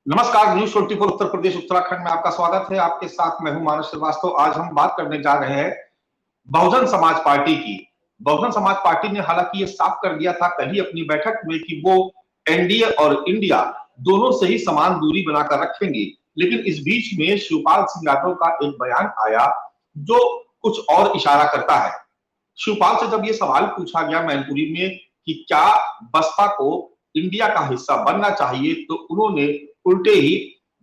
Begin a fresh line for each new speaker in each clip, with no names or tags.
नमस्कार, न्यूज 24 उत्तर प्रदेश उत्तराखंड में आपका स्वागत है। आपके साथ मैं हूं मानव श्रीवास्तव। आज हम बात करने जा रहे हैं बहुजन समाज पार्टी की। बहुजन समाज पार्टी ने हालांकि ये साफ कर दिया था कल ही अपनी बैठक में कि वो एनडीए और इंडिया दोनों से ही समान दूरी बनाकर रखेंगे, लेकिन इस बीच में शिवपाल सिंह यादव का एक बयान आया जो कुछ और इशारा करता है। शिवपाल से जब ये सवाल पूछा गया मैनपुरी में कि क्या बसपा को इंडिया का हिस्सा बनना चाहिए, तो उन्होंने उल्टे ही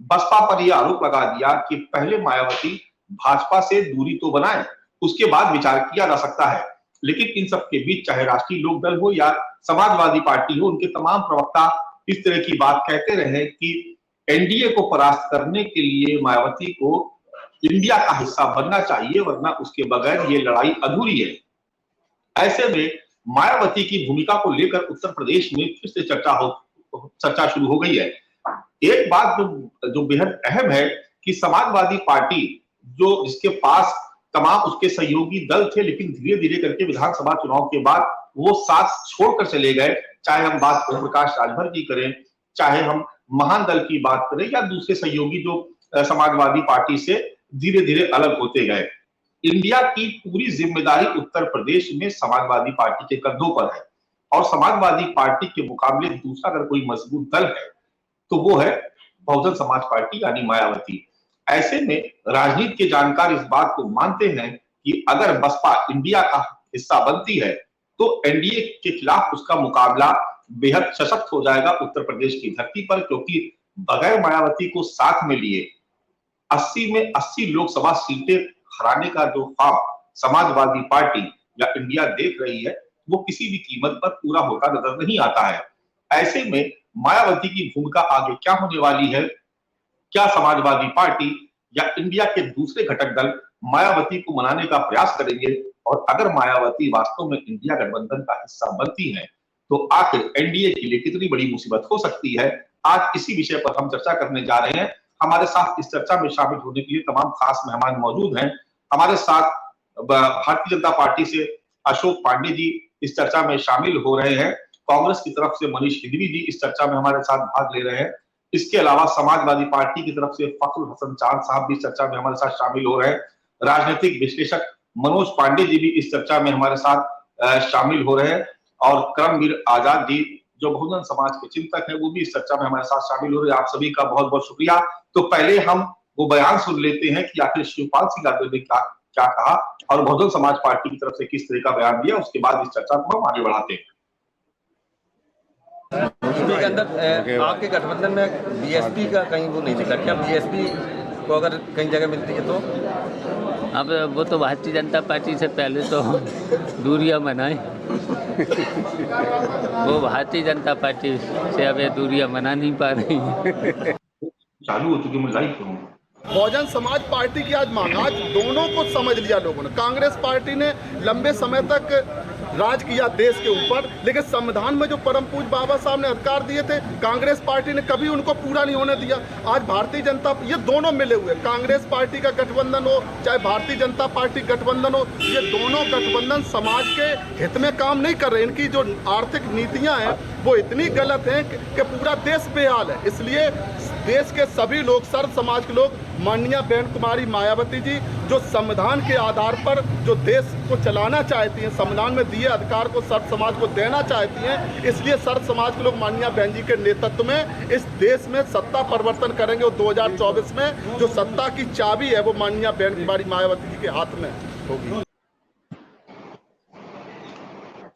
बसपा पर यह आरोप लगा दिया कि पहले मायावती भाजपा से दूरी तो बनाए, उसके बाद विचार किया जा सकता है। लेकिन इन सब के बीच चाहे राष्ट्रीय लोक दल हो या समाजवादी पार्टी हो, उनके तमाम प्रवक्ता इस तरह की बात कहते रहे कि एनडीए को परास्त करने के लिए मायावती को इंडिया का हिस्सा बनना चाहिए, वरना उसके बगैर ये लड़ाई अधूरी है। ऐसे में मायावती की भूमिका को लेकर उत्तर प्रदेश में फिर से चर्चा शुरू हो गई है। एक बात जो बेहद अहम है कि समाजवादी पार्टी जिसके पास तमाम उसके सहयोगी दल थे, लेकिन धीरे धीरे करके विधानसभा चुनाव के बाद वो साथ छोड़कर चले गए। चाहे हम बात ओम प्रकाश राजभर की करें, चाहे हम महान दल की बात करें या दूसरे सहयोगी जो समाजवादी पार्टी से धीरे धीरे अलग होते गए। इंडिया की पूरी जिम्मेदारी उत्तर प्रदेश में समाजवादी पार्टी के कंधों पर है, और समाजवादी पार्टी के मुकाबले दूसरा अगर कोई मजबूत दल है तो वो है बहुजन समाज पार्टी यानी मायावती। ऐसे में राजनीति के जानकार इस बात को मानते हैं कि अगर बसपा इंडिया का हिस्सा बनती है तो एनडीए के खिलाफ उसका मुकाबला बेहद सशक्त हो जाएगा उत्तर प्रदेश की धरती पर, क्योंकि बगैर मायावती को साथ में लिए 80 में 80 लोकसभा सीटें हराने का जो ख्वाब समाजवादी पार्टी या इंडिया देख रही है, वो किसी भी कीमत पर पूरा होता नजर नहीं आता है। ऐसे में मायावती की भूमिका आगे क्या होने वाली है? क्या समाजवादी पार्टी या इंडिया के दूसरे घटक दल मायावती को मनाने का प्रयास करेंगे? और अगर मायावती वास्तव में इंडिया गठबंधन का हिस्सा बनती है तो आखिर एनडीए के लिए कितनी बड़ी मुसीबत हो सकती है? आज इसी विषय पर हम चर्चा करने जा रहे हैं। हमारे साथ इस चर्चा में शामिल होने के लिए तमाम खास मेहमान मौजूद हैं। हमारे साथ भारतीय जनता पार्टी से अशोक पांडे जी इस चर्चा में शामिल हो रहे हैं। कांग्रेस की तरफ से मनीष हिदवी जी इस चर्चा में हमारे साथ भाग ले रहे हैं। इसके अलावा समाजवादी पार्टी की तरफ से फखरुल हसन चांद साहब भी इस चर्चा में हमारे साथ शामिल हो रहे हैं। राजनीतिक विश्लेषक मनोज पांडे जी भी इस चर्चा में हमारे साथ शामिल हो रहे हैं, और करमवीर आजाद जी जो बहुजन समाज के चिंतक हैं वो भी इस चर्चा में हमारे साथ शामिल हो रहे हैं। आप सभी का बहुत बहुत शुक्रिया। तो पहले हम वो बयान सुन लेते हैं कि आखिर शिवपाल सिंह यादव ने क्या कहा और बहुजन समाज पार्टी की तरफ से किस तरह का बयान दिया, उसके बाद इस चर्चा को हम आगे बढ़ाते हैं।
के अंदर आपके गठबंधन में बीएसपी का कहीं वो नहीं दिखा, क्या बीएसपी को अगर कहीं जगह मिलती है तो?
अब वो तो भारतीय जनता पार्टी से पहले तो दूरियां बनाए वो भारतीय जनता पार्टी से अब ये दूरियां मना नहीं पा रही
चालू हो चुकी, मैं लाइव करूँ।
बहुजन समाज पार्टी की आज मांग, आज दोनों को समझ लिया लोगों ने। कांग्रेस पार्टी ने लंबे समय तक राज किया देश के ऊपर, लेकिन संविधान में जो परम पूज्य बाबा साहब ने अधिकार दिए थे, कांग्रेस पार्टी ने कभी उनको पूरा नहीं होने दिया। आज भारतीय जनता, ये दोनों मिले हुए, कांग्रेस पार्टी का गठबंधन हो चाहे भारतीय जनता पार्टी गठबंधन हो, ये दोनों गठबंधन समाज के हित में काम नहीं कर रहे। इनकी जो आर्थिक नीतियां हैं वो इतनी गलत हैं कि पूरा देश बेहाल है। इसलिए देश के सभी लोग, सर्व समाज के लोग, माननीय बहन कुमारी मायावती जी जो संविधान के आधार पर जो देश को चलाना चाहती हैं, संविधान में दिए अधिकार को सर्व समाज को देना चाहती हैं, इसलिए सर्व समाज के लोग माननीय बहन जी के नेतृत्व में इस देश में सत्ता परिवर्तन करेंगे। और 2024 में जो सत्ता की चाबी है वो माननीय बहन कुमारी मायावती जी के हाथ में होगी।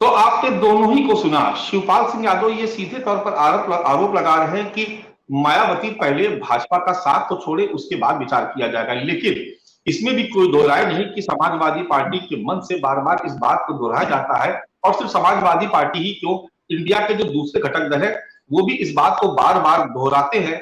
तो आपने दोनों ही को सुना। शिवपाल सिंह यादव ये सीधे तौर पर आरोप लगा रहे हैं कि मायावती पहले भाजपा का साथ तो छोड़े, उसके बाद विचार किया जाएगा। लेकिन इसमें भी कोई दो राय नहीं कि समाजवादी पार्टी के मन से बार बार इस बात को दोहराया जाता है, और सिर्फ समाजवादी पार्टी ही क्यों, इंडिया के जो दूसरे घटक दल है वो भी इस बात को बार बार दोहराते हैं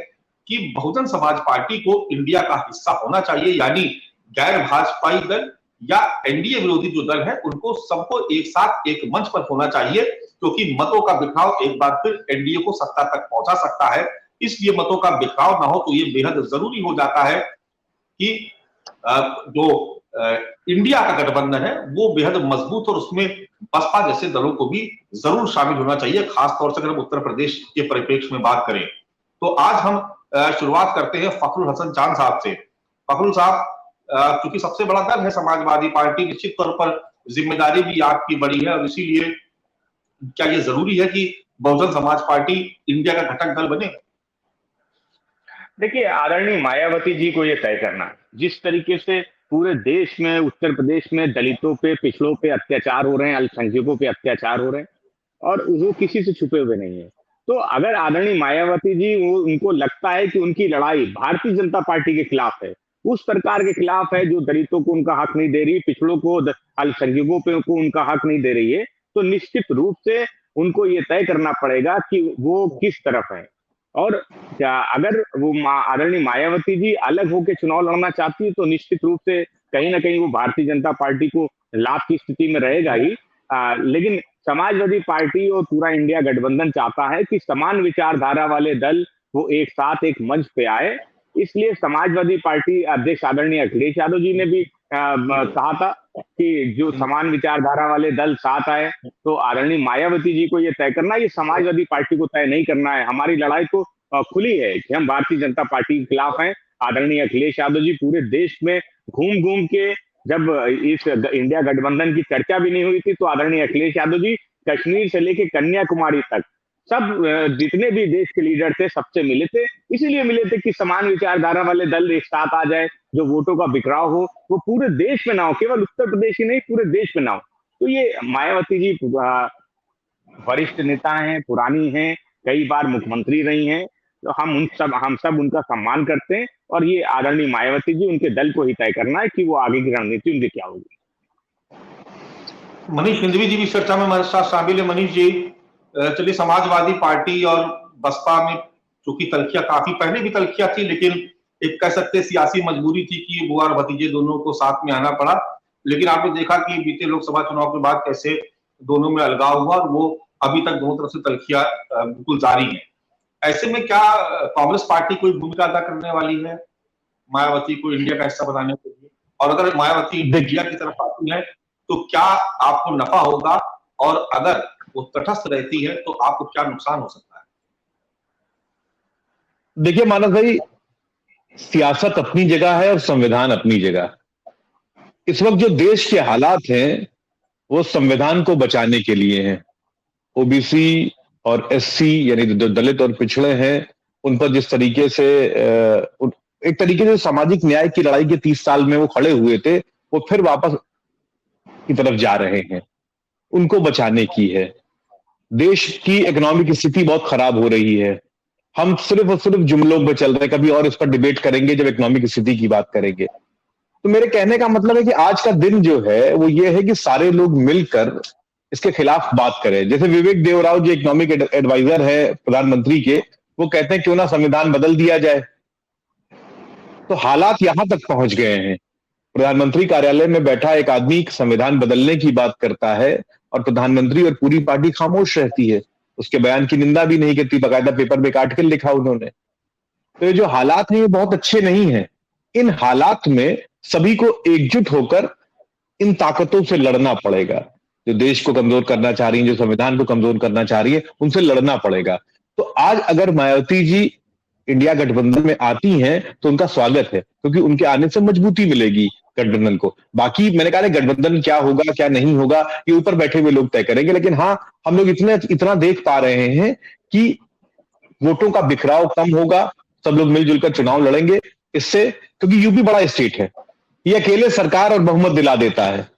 कि बहुजन समाज पार्टी को इंडिया का हिस्सा होना चाहिए, यानी गैर भाजपाई दल या एनडीए विरोधी जो दल है उनको सबको एक साथ एक मंच पर होना चाहिए, क्योंकि मतों का बिखराव एक बार फिर एनडीए को सत्ता तक पहुंचा सकता है। इसलिए मतों का बिखराव ना हो तो ये बेहद जरूरी हो जाता है कि जो इंडिया का गठबंधन है वो बेहद मजबूत, और उसमें बसपा जैसे दलों को भी जरूर शामिल होना चाहिए, खासतौर से अगर हम उत्तर प्रदेश के परिप्रेक्ष्य में बात करें। तो आज हम शुरुआत करते हैं फखरुल हसन चांद साहब से। फखरुल साहब, क्योंकि सबसे बड़ा दल है समाजवादी पार्टी, निश्चित तौर पर जिम्मेदारी भी आपकी बड़ी है, और इसीलिए क्या ये जरूरी है कि बहुजन समाज पार्टी इंडिया का घटक दल बने?
देखिए, आदरणीय मायावती जी को ये तय करना, जिस तरीके से पूरे देश में, उत्तर प्रदेश में दलितों पे, पिछड़ों पे अत्याचार हो रहे हैं, अल्पसंख्यकों पे अत्याचार हो रहे हैं, और वो किसी से छुपे हुए नहीं है। तो अगर आदरणीय मायावती जी, वो उनको लगता है कि उनकी लड़ाई भारतीय जनता पार्टी के खिलाफ है, उस सरकार के खिलाफ है जो दलितों को उनका हक नहीं दे रही, पिछड़ों को, अल्पसंख्यकों पे को उनका हक नहीं दे रही है, तो निश्चित रूप से उनको ये तय करना पड़ेगा कि वो किस तरफ है। और क्या अगर वो आदरणीय मायावती जी अलग होकर चुनाव लड़ना चाहती है, तो निश्चित रूप से कहीं ना कहीं वो भारतीय जनता पार्टी को लाभ की स्थिति में रहेगा ही। लेकिन समाजवादी पार्टी और पूरा इंडिया गठबंधन चाहता है कि समान विचारधारा वाले दल वो एक साथ एक मंच पे आए। इसलिए समाजवादी पार्टी अध्यक्ष आदरणीय अखिलेश यादव जी ने भी कहा था कि जो समान विचारधारा वाले दल साथ आए, तो आदरणीय मायावती जी को ये तय करना है, ये समाजवादी पार्टी को तय नहीं करना है। हमारी लड़ाई तो खुली है कि हम भारतीय जनता पार्टी के खिलाफ हैं। आदरणीय अखिलेश यादव जी पूरे देश में घूम घूम के, जब इस इंडिया गठबंधन की चर्चा भी नहीं हुई थी, तो आदरणीय अखिलेश यादव जी कश्मीर से लेके कन्याकुमारी तक सब जितने भी देश के लीडर थे सबसे मिले थे। इसीलिए मिले थे कि समान विचारधारा वाले दल एक साथ आ जाए, जो वोटों का बिखराव हो वो पूरे देश में ना हो, केवल उत्तर प्रदेश ही नहीं पूरे देश में ना हो। तो ये मायावती जी वरिष्ठ नेता हैं, पुरानी हैं, कई बार मुख्यमंत्री रही हैं, तो हम सब उनका सम्मान करते हैं, और ये आदरणीय मायावती जी, उनके दल को ही तय करना है कि वो आगे की रणनीति उनकी क्या होगी।
मनीष हिंदवी जी भी चर्चा में हमारे साथ शामिल है। मनीष जी, चलिए, समाजवादी पार्टी और बसपा में चूंकि तलखियां काफी पहले भी तलखियां थी, लेकिन एक कह सकते सियासी मजबूरी थी कि बुआ और भतीजे दोनों को साथ में आना पड़ा। लेकिन आपने देखा कि बीते लोकसभा चुनाव के बाद कैसे दोनों में अलगाव हुआ, और वो अभी तक दोनों तरफ से तलखियां बिल्कुल जारी है। ऐसे में क्या कांग्रेस पार्टी कोई भूमिका अदा करने वाली है मायावती को इंडिया का हिस्सा बनाने के लिए? और अगर मायावती इंडिया की तरफ आती है तो क्या आपको नफा होगा, और अगर वो तटस्थ रहती है तो आपको क्या नुकसान हो सकता है?
देखिए मानस भाई, सियासत अपनी जगह है और संविधान अपनी जगह। इस वक्त जो देश के हालात हैं वो संविधान को बचाने के लिए हैं। ओबीसी और एससी यानी जो दलित और पिछड़े हैं, उन पर जिस तरीके से एक तरीके से सामाजिक न्याय की लड़ाई के 30 साल में वो खड़े हुए थे, वो फिर वापस की तरफ जा रहे हैं। उनको बचाने की है। देश की इकोनॉमिक स्थिति बहुत खराब हो रही है। हम सिर्फ और सिर्फ जुमलों में चल रहे हैं, कभी और इस पर डिबेट करेंगे जब इकोनॉमिक स्थिति की बात करेंगे। तो मेरे कहने का मतलब है कि आज का दिन जो है वो ये है कि सारे लोग मिलकर इसके खिलाफ बात करें। जैसे विवेक देवराव जी इकोनॉमिक एडवाइजर है प्रधानमंत्री के, वो कहते हैं क्यों ना संविधान बदल दिया जाए। तो हालात यहां तक पहुंच गए हैं, प्रधानमंत्री कार्यालय में बैठा एक आदमी संविधान बदलने की बात करता है और प्रधानमंत्री और पूरी पार्टी खामोश रहती है, उसके बयान की निंदा भी नहीं करती, बाकायदा पेपर में काट कर लिखा उन्होंने। तो ये जो हालात हैं ये बहुत अच्छे नहीं हैं। इन हालात में सभी को एकजुट होकर इन ताकतों से लड़ना पड़ेगा, जो देश को कमजोर करना चाह रही है, जो संविधान को कमजोर करना चाह रही है, उनसे लड़ना पड़ेगा। तो आज अगर मायावती जी इंडिया गठबंधन में आती हैं तो उनका स्वागत है, क्योंकि उनके आने से मजबूती मिलेगी गठबंधन को। बाकी मैंने कहा गठबंधन क्या होगा क्या नहीं होगा ये ऊपर बैठे हुए लोग तय करेंगे, लेकिन हाँ, हम लोग इतना देख पा रहे हैं कि वोटों का बिखराव कम होगा, सब लोग मिलजुल कर चुनाव लड़ेंगे इससे, क्योंकि यूपी बड़ा स्टेट है, ये अकेले सरकार और बहुमत दिला देता है।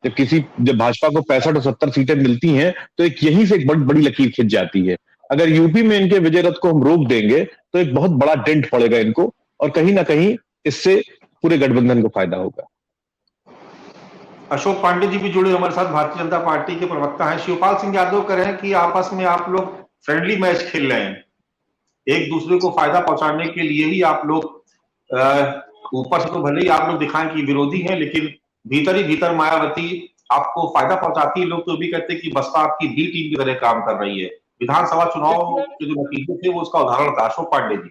जब भाजपा को 65 और 70 सीटें मिलती हैं तो एक यहीं से एक बड़ी लकीर खिंच जाती है। अगर यूपी में इनके विजय रथ को हम रोक देंगे तो एक बहुत बड़ा डेंट पड़ेगा इनको, और कहीं ना कहीं इससे पूरे गठबंधन को फायदा होगा।
अशोक पांडे जी भी जुड़े हमारे साथ, भारतीय जनता पार्टी के प्रवक्ता हैं। शिवपाल सिंह यादव कह रहे हैं कि आपस में आप लोग फ्रेंडली मैच खेल रहे हैं, एक दूसरे को फायदा पहुंचाने के लिए ही आप लोग, ऊपर से तो भले ही आप लोग दिखाएं कि विरोधी हैं, लेकिन भीतर ही भीतर मायावती आपको फायदा पहुंचाती है। लोग तो भी कहते हैं कि बसपा आपकी बी टीम की तरह काम कर रही है। विधानसभा चुनाव के जो नतीजे थे वो उसका उदाहरण था। अशोक पांडे जी,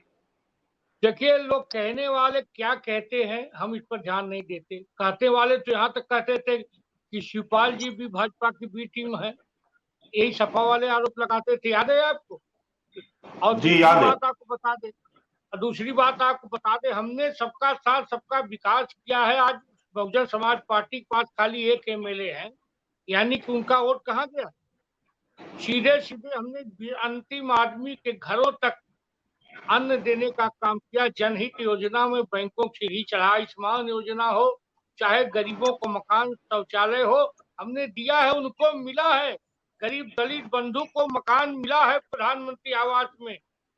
देखिए, लोग कहने वाले क्या कहते हैं हम इस पर ध्यान नहीं देते। कहते वाले तो यहाँ तक कहते थे कि शिवपाल जी भी भाजपा की बी टीम है, यही सपा वाले आरोप लगाते थे, याद है आपको? और
जी याद है।
बात आपको बता दे, और दूसरी बात आपको बता दें, हमने सबका साथ सबका विकास किया है। आज बहुजन समाज पार्टी के पास खाली एक एमएलए है, यानी कि उनका वोट कहाँ गया? सीधे सीधे हमने अंतिम आदमी के घरों तक अन्न देने का काम किया। जनहित योजना में बैंकों की सीढ़ी चढ़ा, आयुष्मान योजना हो, चाहे गरीबों को मकान शौचालय हो, हमने दिया है, उनको मिला है। गरीब दलित बंधु को मकान मिला है प्रधानमंत्री आवास में,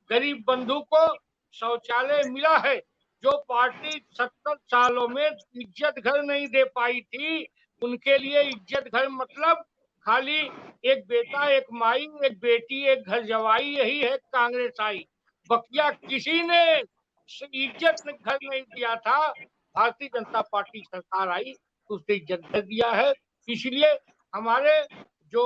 गरीब बंधु को शौचालय मिला है। जो पार्टी 70 सालों में इज्जत घर नहीं दे पाई थी, उनके लिए इज्जत घर मतलब खाली एक बेटा, एक माई, एक बेटी, एक घर जवाई, यही है कांग्रेस आई। बकिया किसी ने इज्जत घर नहीं दिया था। भारतीय जनता पार्टी सरकार आई तो उसने इज्जत घर दिया है। इसलिए हमारे जो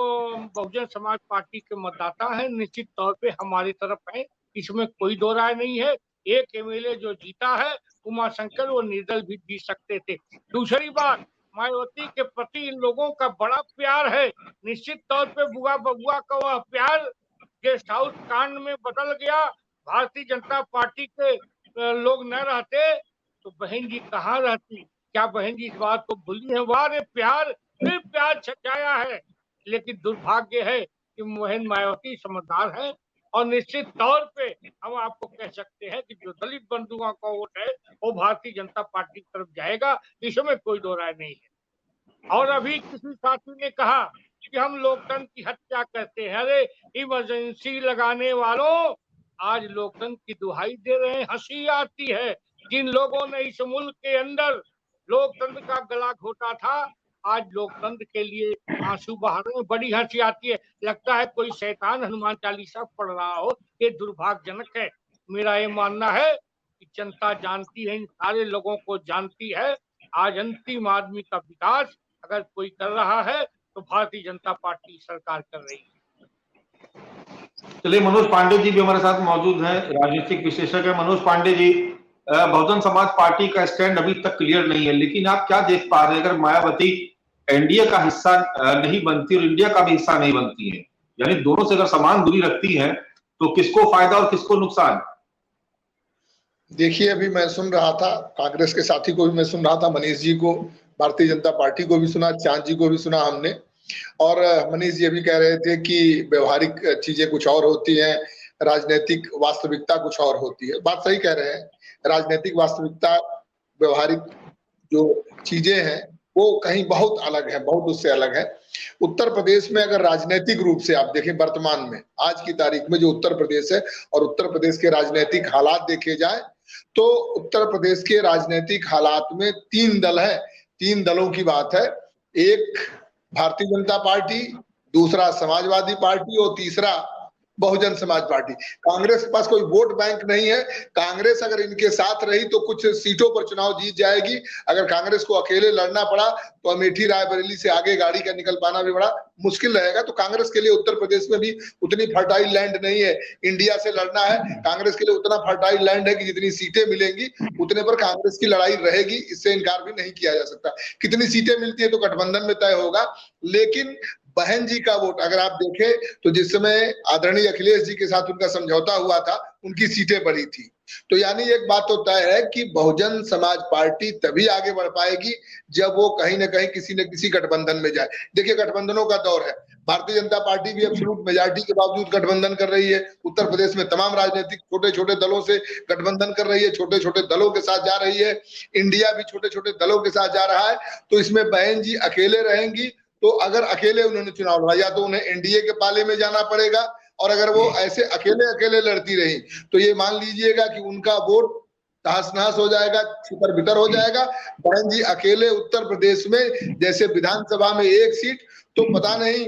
बहुजन समाज पार्टी के मतदाता हैं निश्चित तौर पे हमारी तरफ हैं, इसमें कोई दो राय नहीं है। एक एमएलए जो जीता है उमाशंकर, वो निर्दल भी जीत सकते थे। दूसरी बात, मायावती के प्रति इन लोगों का बड़ा प्यार है। निश्चित तौर पे बुआ बबुआ का वह प्यार गेस्ट हाउस कांड में बदल गया। भारतीय जनता पार्टी के लोग न रहते तो बहन जी कहाँ रहती? क्या बहन जी इस बात को भूली है? वाह, प्यार फिर प्यार छाया है। लेकिन दुर्भाग्य है कि मोहन मायावती समझदार है और निश्चित तौर पे हम आपको कह सकते हैं कि जो दलित बंधुओं का वोट है वो भारतीय जनता पार्टी की तरफ जाएगा, इसमें कोई दो राय नहीं है। और अभी किसी साथी ने कहा कि हम लोकतंत्र की हत्या करते हैं। अरे इमरजेंसी लगाने वालों, आज लोकतंत्र की दुहाई दे रहे हैं। हंसी आती है जिन लोगों ने इस मुल्क के अंदर लोकतंत्र का गला घोटा था, आज लोकतंत्र के लिए आंसू बहा रहे हैं। बड़ी हंसी आती है, लगता है कोई शैतान हनुमान चालीसा पढ़ रहा हो। ये दुर्भाग्यजनक है। मेरा ये मानना है कि जनता जानती है, इन सारे लोगों को जानती है। आज अंतिम आदमी का विकास अगर कोई कर रहा है तो भारतीय जनता पार्टी सरकार कर रही है।
चलिए, मनोज पांडे जी भी हमारे साथ मौजूद हैं, राजनीतिक विशेषज्ञ है। मनोज पांडे जी, बहुजन समाज पार्टी का स्टैंड अभी तक क्लियर नहीं है, लेकिन आप क्या देख पा रहे हैं? अगर मायावती एनडीए का हिस्सा नहीं बनती और इंडिया का भी हिस्सा नहीं बनती है, यानी दोनों से अगर समान दूरी रखती है, तो किसको फायदा और किसको नुकसान?
देखिए, अभी मैं सुन रहा था, कांग्रेस के साथी को भी मैं सुन रहा था, मनीष जी को, भारतीय जनता पार्टी को भी सुना, चांद जी को भी सुना हमने। और मनीष जी अभी कह रहे थे कि व्यवहारिक चीजें कुछ और होती हैं, राजनीतिक वास्तविकता कुछ और होती है। बात सही कह रहे हैं। राजनीतिक वास्तविकता, व्यवहारिक जो चीजें हैं वो कहीं बहुत अलग है, बहुत उससे अलग है। उत्तर प्रदेश में अगर राजनीतिक रूप से आप देखें, वर्तमान में आज की तारीख में जो उत्तर प्रदेश है और उत्तर प्रदेश के राजनीतिक हालात देखे जाए तो उत्तर प्रदेश के राजनीतिक हालात में 3 दल है। 3 दलों की बात है। एक भारतीय जनता पार्टी, दूसरा समाजवादी पार्टी और तीसरा बहुजन समाज पार्टी। कांग्रेस के पास कोई वोट बैंक नहीं है। कांग्रेस अगर इनके साथ रही तो कुछ सीटों पर चुनाव जीत जाएगी। अगर कांग्रेस को अकेले लड़ना पड़ा तो अमेठी रायबरेली से आगे गाड़ी का निकल पाना भी बड़ा मुश्किल रहेगा। तो कांग्रेस के लिए उत्तर प्रदेश में भी उतनी फर्टाइल लैंड नहीं है। इंडिया से लड़ना है, कांग्रेस के लिए उतना फर्टाइल लैंड है कि जितनी सीटें मिलेंगी उतने पर कांग्रेस की लड़ाई रहेगी, इससे इनकार भी नहीं किया जा सकता। कितनी सीटें मिलती है तो गठबंधन में तय होगा। लेकिन बहन जी का वोट अगर आप देखें तो जिस समय आदरणीय अखिलेश जी के साथ उनका समझौता हुआ था, उनकी सीटें बढ़ी थी। तो यानी एक बात तो तय है कि बहुजन समाज पार्टी तभी आगे बढ़ पाएगी जब वो कहीं ना कहीं किसी न किसी गठबंधन में जाए। देखिए, गठबंधनों का दौर है। भारतीय जनता पार्टी भी एब्सोल्यूट मेजॉरिटी के बावजूद गठबंधन कर रही है। उत्तर प्रदेश में तमाम राजनीतिक छोटे छोटे दलों से गठबंधन कर रही है, छोटे छोटे दलों के साथ जा रही है। इंडिया भी छोटे छोटे दलों के साथ जा रहा है। तो इसमें बहन जी अकेले रहेंगी तो अगर अकेले उन्होंने चुनाव लड़ा, या तो उन्हें एनडीए के पाले में जाना पड़ेगा, और अगर वो ऐसे अकेले अकेले लड़ती रही तो ये मान लीजिएगा कि उनका वोट तहस नहस हो जाएगा, छितर बितर हो जाएगा। बहन जी अकेले उत्तर प्रदेश में जैसे विधानसभा में 1 सीट, तो पता नहीं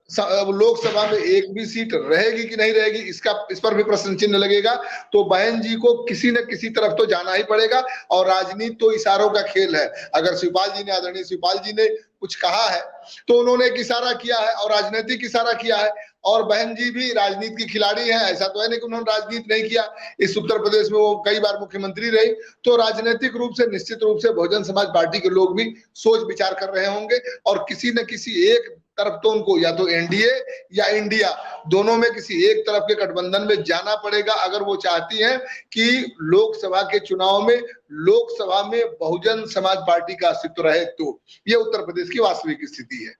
लोकसभा में 1 भी सीट रहेगी कि नहीं रहेगी, इस पर भी प्रश्न चिन्ह लगेगा। तो बहन जी को किसी न किसी तरफ तो जाना ही पड़ेगा। और राजनीति तो इशारों का खेल है। अगर शिवपाल जी ने, आदरणीय शिवपाल जी ने कुछ कहा है तो उन्होंने एक इशारा किया है और राजनीतिक इशारा किया है। और बहन जी भी राजनीति की खिलाड़ी हैं, ऐसा तो है नहीं कि उन्होंने राजनीति नहीं किया। इस उत्तर प्रदेश में वो कई बार मुख्यमंत्री रही। तो राजनीतिक रूप से निश्चित रूप से बहुजन समाज पार्टी के लोग भी सोच विचार कर रहे होंगे और किसी न किसी एक तरफ तो उनको या तो एनडीए या इंडिया, दोनों में किसी एक तरफ के गठबंधन में जाना पड़ेगा अगर वो चाहती हैं कि लोकसभा के चुनाव में लोकसभा में बहुजन समाज पार्टी का अस्तित्व रहे। तो ये उत्तर प्रदेश की वास्तविक स्थिति है।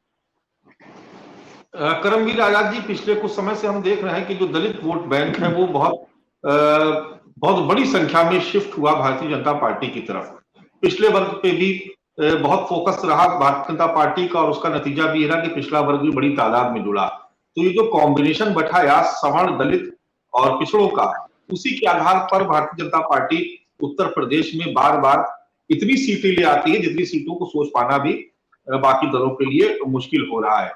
करमवीर आजाद जी, पिछले कुछ समय से हम देख रहे हैं कि जो दलित वोट बैंक है वो बहुत बड़ी संख्या में शिफ्ट हुआ भारतीय जनता पार्टी की तरफ। पिछले वर्ग पे भी बहुत फोकस रहा भारतीय जनता पार्टी का और उसका नतीजा भी रहा कि पिछला वर्ग भी बड़ी तादाद में जुड़ा। तो ये जो कॉम्बिनेशन बैठाया सवर्ण, दलित और पिछड़ों का, उसी के आधार पर भारतीय जनता पार्टी उत्तर प्रदेश में बार बार इतनी सीटें ले आती है जितनी सीटों को सोच पाना भी बाकी दलों के लिए मुश्किल हो रहा है।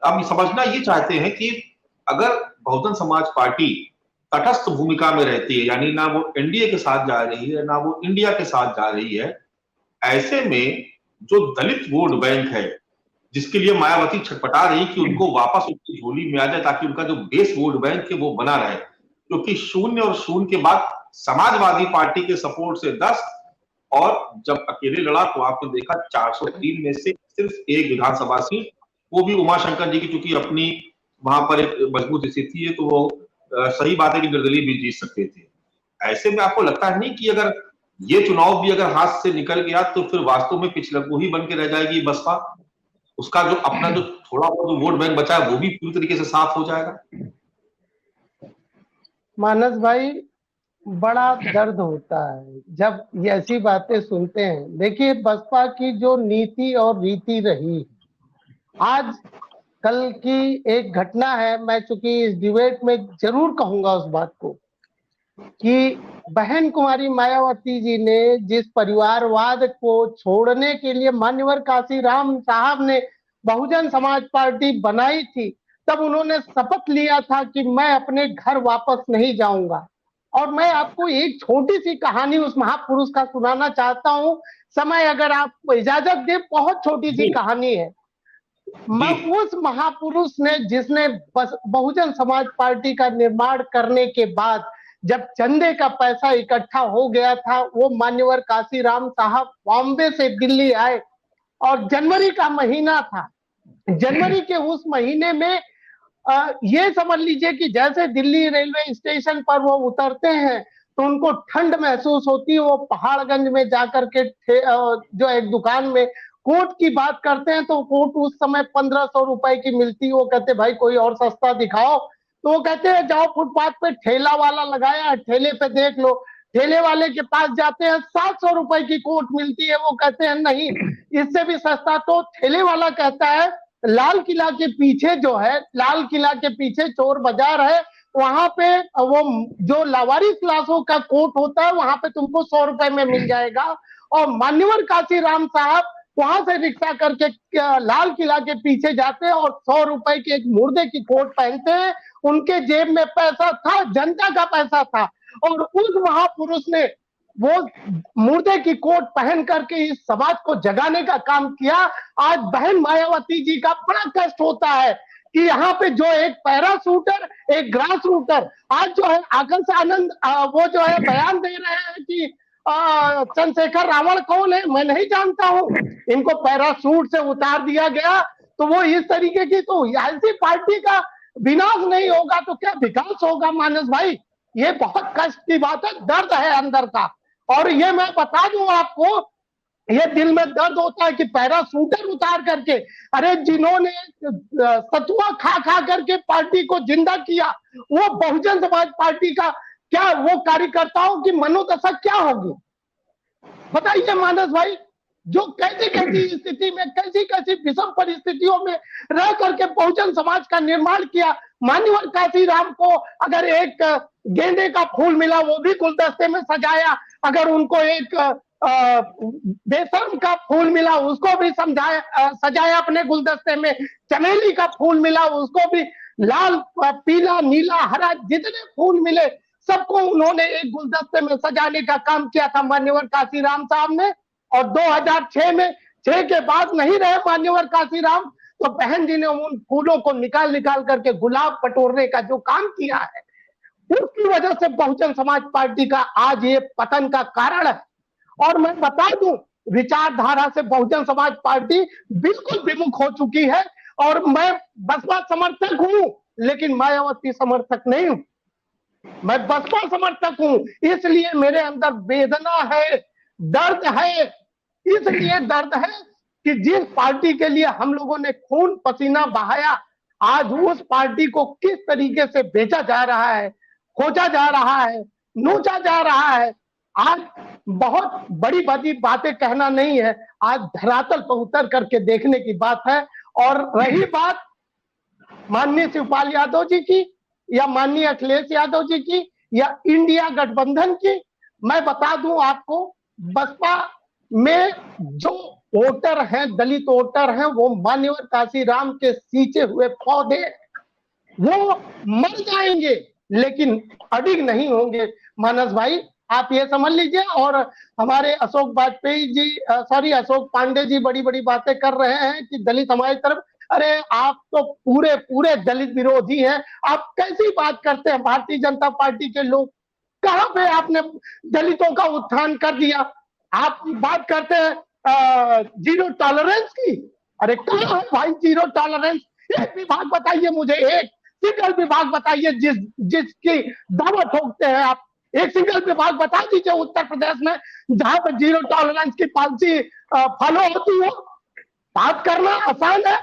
अब समझना ये चाहते हैं कि अगर बहुजन समाज पार्टी तटस्थ भूमिका में रहती है, यानी ना वो एनडीए के साथ जा रही है ना वो इंडिया के साथ जा रही है, ऐसे में जो दलित वोट बैंक है जिसके लिए मायावती छटपटा रही कि उनको वापस उनकी झोली में आ जाए ताकि उनका जो बेस वोट बैंक है वो बना रहे, क्योंकि 0 और 0 के बाद समाजवादी पार्टी के सपोर्ट से 10 और जब अकेले लड़ा तो आपने देखा 403 में से सिर्फ एक विधानसभा सीट, वो भी उमाशंकर जी की, चूंकि अपनी वहां पर एक मजबूत स्थिति है तो वो सही बात है कि निर्दलीय भी जीत सकते थे। ऐसे में आपको लगता है नहीं कि अगर ये चुनाव भी अगर हाथ से निकल गया तो फिर वास्तव में पिछलग्गू ही बन के रह जाएगी बसपा? उसका जो अपना जो थोड़ा बहुत वोट बैंक बचा है वो भी पूरी तरीके से साफ हो जाएगा।
मानस भाई, बड़ा दर्द होता है जब ऐसी बातें सुनते हैं। देखिए, बसपा की जो नीति और रीति रही, आज कल की एक घटना है, मैं चूंकि इस डिबेट में जरूर कहूंगा उस बात को, कि बहन कुमारी मायावती जी ने जिस परिवारवाद को छोड़ने के लिए मान्यवर काशीराम साहब ने बहुजन समाज पार्टी बनाई थी, तब उन्होंने शपथ लिया था कि मैं अपने घर वापस नहीं जाऊंगा। और मैं आपको एक छोटी सी कहानी उस महापुरुष का सुनाना चाहता हूं, समय अगर आप इजाजत दे, बहुत छोटी सी कहानी है। मैं उस महापुरुष ने जिसने बहुजन समाज पार्टी का निर्माण करने के बाद जब चंदे का पैसा इकट्ठा हो गया था, वो मान्यवर काशीराम साहब बॉम्बे से दिल्ली आए और जनवरी का महीना था। जनवरी के उस महीने में ये समझ लीजिए कि जैसे दिल्ली रेलवे स्टेशन पर वो उतरते हैं तो उनको ठंड महसूस होती है। वो पहाड़गंज में जाकर के जो एक दुकान में कोट की बात करते हैं तो कोट उस समय 1500 रुपए की मिलती। वो कहते भाई कोई और सस्ता दिखाओ, तो वो कहते हैं जाओ फुटपाथ पे ठेला वाला लगाया है, ठेले पे देख लो। ठेले वाले के पास जाते हैं, 700 रुपए की कोट मिलती है। वो कहते हैं नहीं, इससे भी सस्ता। तो ठेले वाला कहता है लाल किला के पीछे जो है, लाल किला के पीछे चोर बाजार है, वहां पे वो जो लावारिस क्लासों का कोट होता है वहां पे तुमको 100 रुपए में मिल जाएगा। और मान्यवर काशीराम साहब वहां से रिक्शा करके लाल किला के पीछे जाते हैं और 100 रुपए की एक मुर्दे की कोट पहनते हैं। उनके जेब में पैसा था, जनता का पैसा था, और उस महापुरुष ने वो मुर्दे की कोट पहन करके इस समाज को जगाने का काम किया। आज बहन मायावती जी का बड़ा कष्ट होता है कि यहाँ पे जो एक पैराशूटर, एक ग्रास रूटर, आज जो है आकाश आनंद वो जो है बयान दे रहे हैं कि चंद्रशेखर रावण कौन है, मैं नहीं जानता हूँ, इनको पैराशूट से उतार दिया गया। तो वो इस तरीके की, तो ऐसी पार्टी का विनाश नहीं होगा तो क्या विकास होगा? मानस भाई, ये बहुत कष्ट की बात है, दर्द है अंदर का। और ये मैं बता दूं आपको, ये दिल में दर्द होता है कि पैराशूटर उतार करके, अरे जिन्होंने सतुआ खा खा करके पार्टी को जिंदा किया, वो बहुजन समाज पार्टी का क्या वो कार्यकर्ताओं की मनोदशा क्या होगी बताइए मानस भाई? जो कैसी कैसी स्थिति में, कैसी कैसी विषम परिस्थितियों में रह करके बहुजन समाज का निर्माण किया। मान्यवर काशीराम को अगर एक गेंदे का फूल मिला वो भी गुलदस्ते में सजाया, अगर उनको एक बेशर्म का फूल मिला उसको भी सजाया अपने गुलदस्ते में, चमेली का फूल मिला उसको भी, लाल पीला नीला हरा जितने फूल मिले सबको उन्होंने एक गुलदस्ते में सजाने का काम किया था मान्यवर काशीराम साहब ने। और 2006 में, 6 के बाद नहीं रहे मान्यवर काशीराम, तो बहन जी ने उन फूलों को निकाल निकाल करके गुलाब बटोरने का जो काम किया है, उसकी वजह से बहुजन समाज पार्टी का आज ये पतन का कारण है। और मैं बता दूं, विचारधारा से बहुजन समाज पार्टी बिल्कुल विमुख हो चुकी है। और मैं बसपा समर्थक हूं, लेकिन मायावती समर्थक नहीं हूं। मैं बसपा समर्थक हूं, इसलिए मेरे अंदर वेदना है, दर्द है। इसलिए दर्द है कि जिस पार्टी के लिए हम लोगों ने खून पसीना बहाया, आज उस पार्टी को किस तरीके से बेचा जा रहा है, खोजा जा रहा है, नोचा जा रहा है। आज बहुत बड़ी बड़ी बातें कहना नहीं है, आज धरातल पर उतर करके देखने की बात है। और रही बात माननीय शिवपाल यादव जी की या माननीय अखिलेश यादव जी की या इंडिया गठबंधन की, मैं बता दूं आपको, बसपा में जो वोटर हैं, दलित वोटर हैं, वो मान्यवर काशीराम के सींचे हुए पौधे, वो मर जाएंगे लेकिन अडिग नहीं होंगे। मानस भाई, आप ये समझ लीजिए। और हमारे अशोक वाजपेयी जी, अशोक पांडे जी बड़ी बड़ी बातें कर रहे हैं कि दलित हमारी तरफ। अरे आप तो पूरे पूरे दलित विरोधी हैं। आप कैसी बात करते हैं? भारतीय जनता पार्टी के लोग, कहां पे आपने दलितों का उत्थान कर दिया? आप बात करते हैं जीरो टॉलरेंस की। अरे कहां है भाई जीरो टॉलरेंस? एक विभाग बताइए मुझे, एक सिंगल विभाग बताइए जिसकी दावा ठोकते हैं आप। एक सिंगल विभाग बता दीजिए उत्तर प्रदेश में जहां पर जीरो टॉलरेंस की पॉलिसी फॉलो होती हो। बात करना आसान है।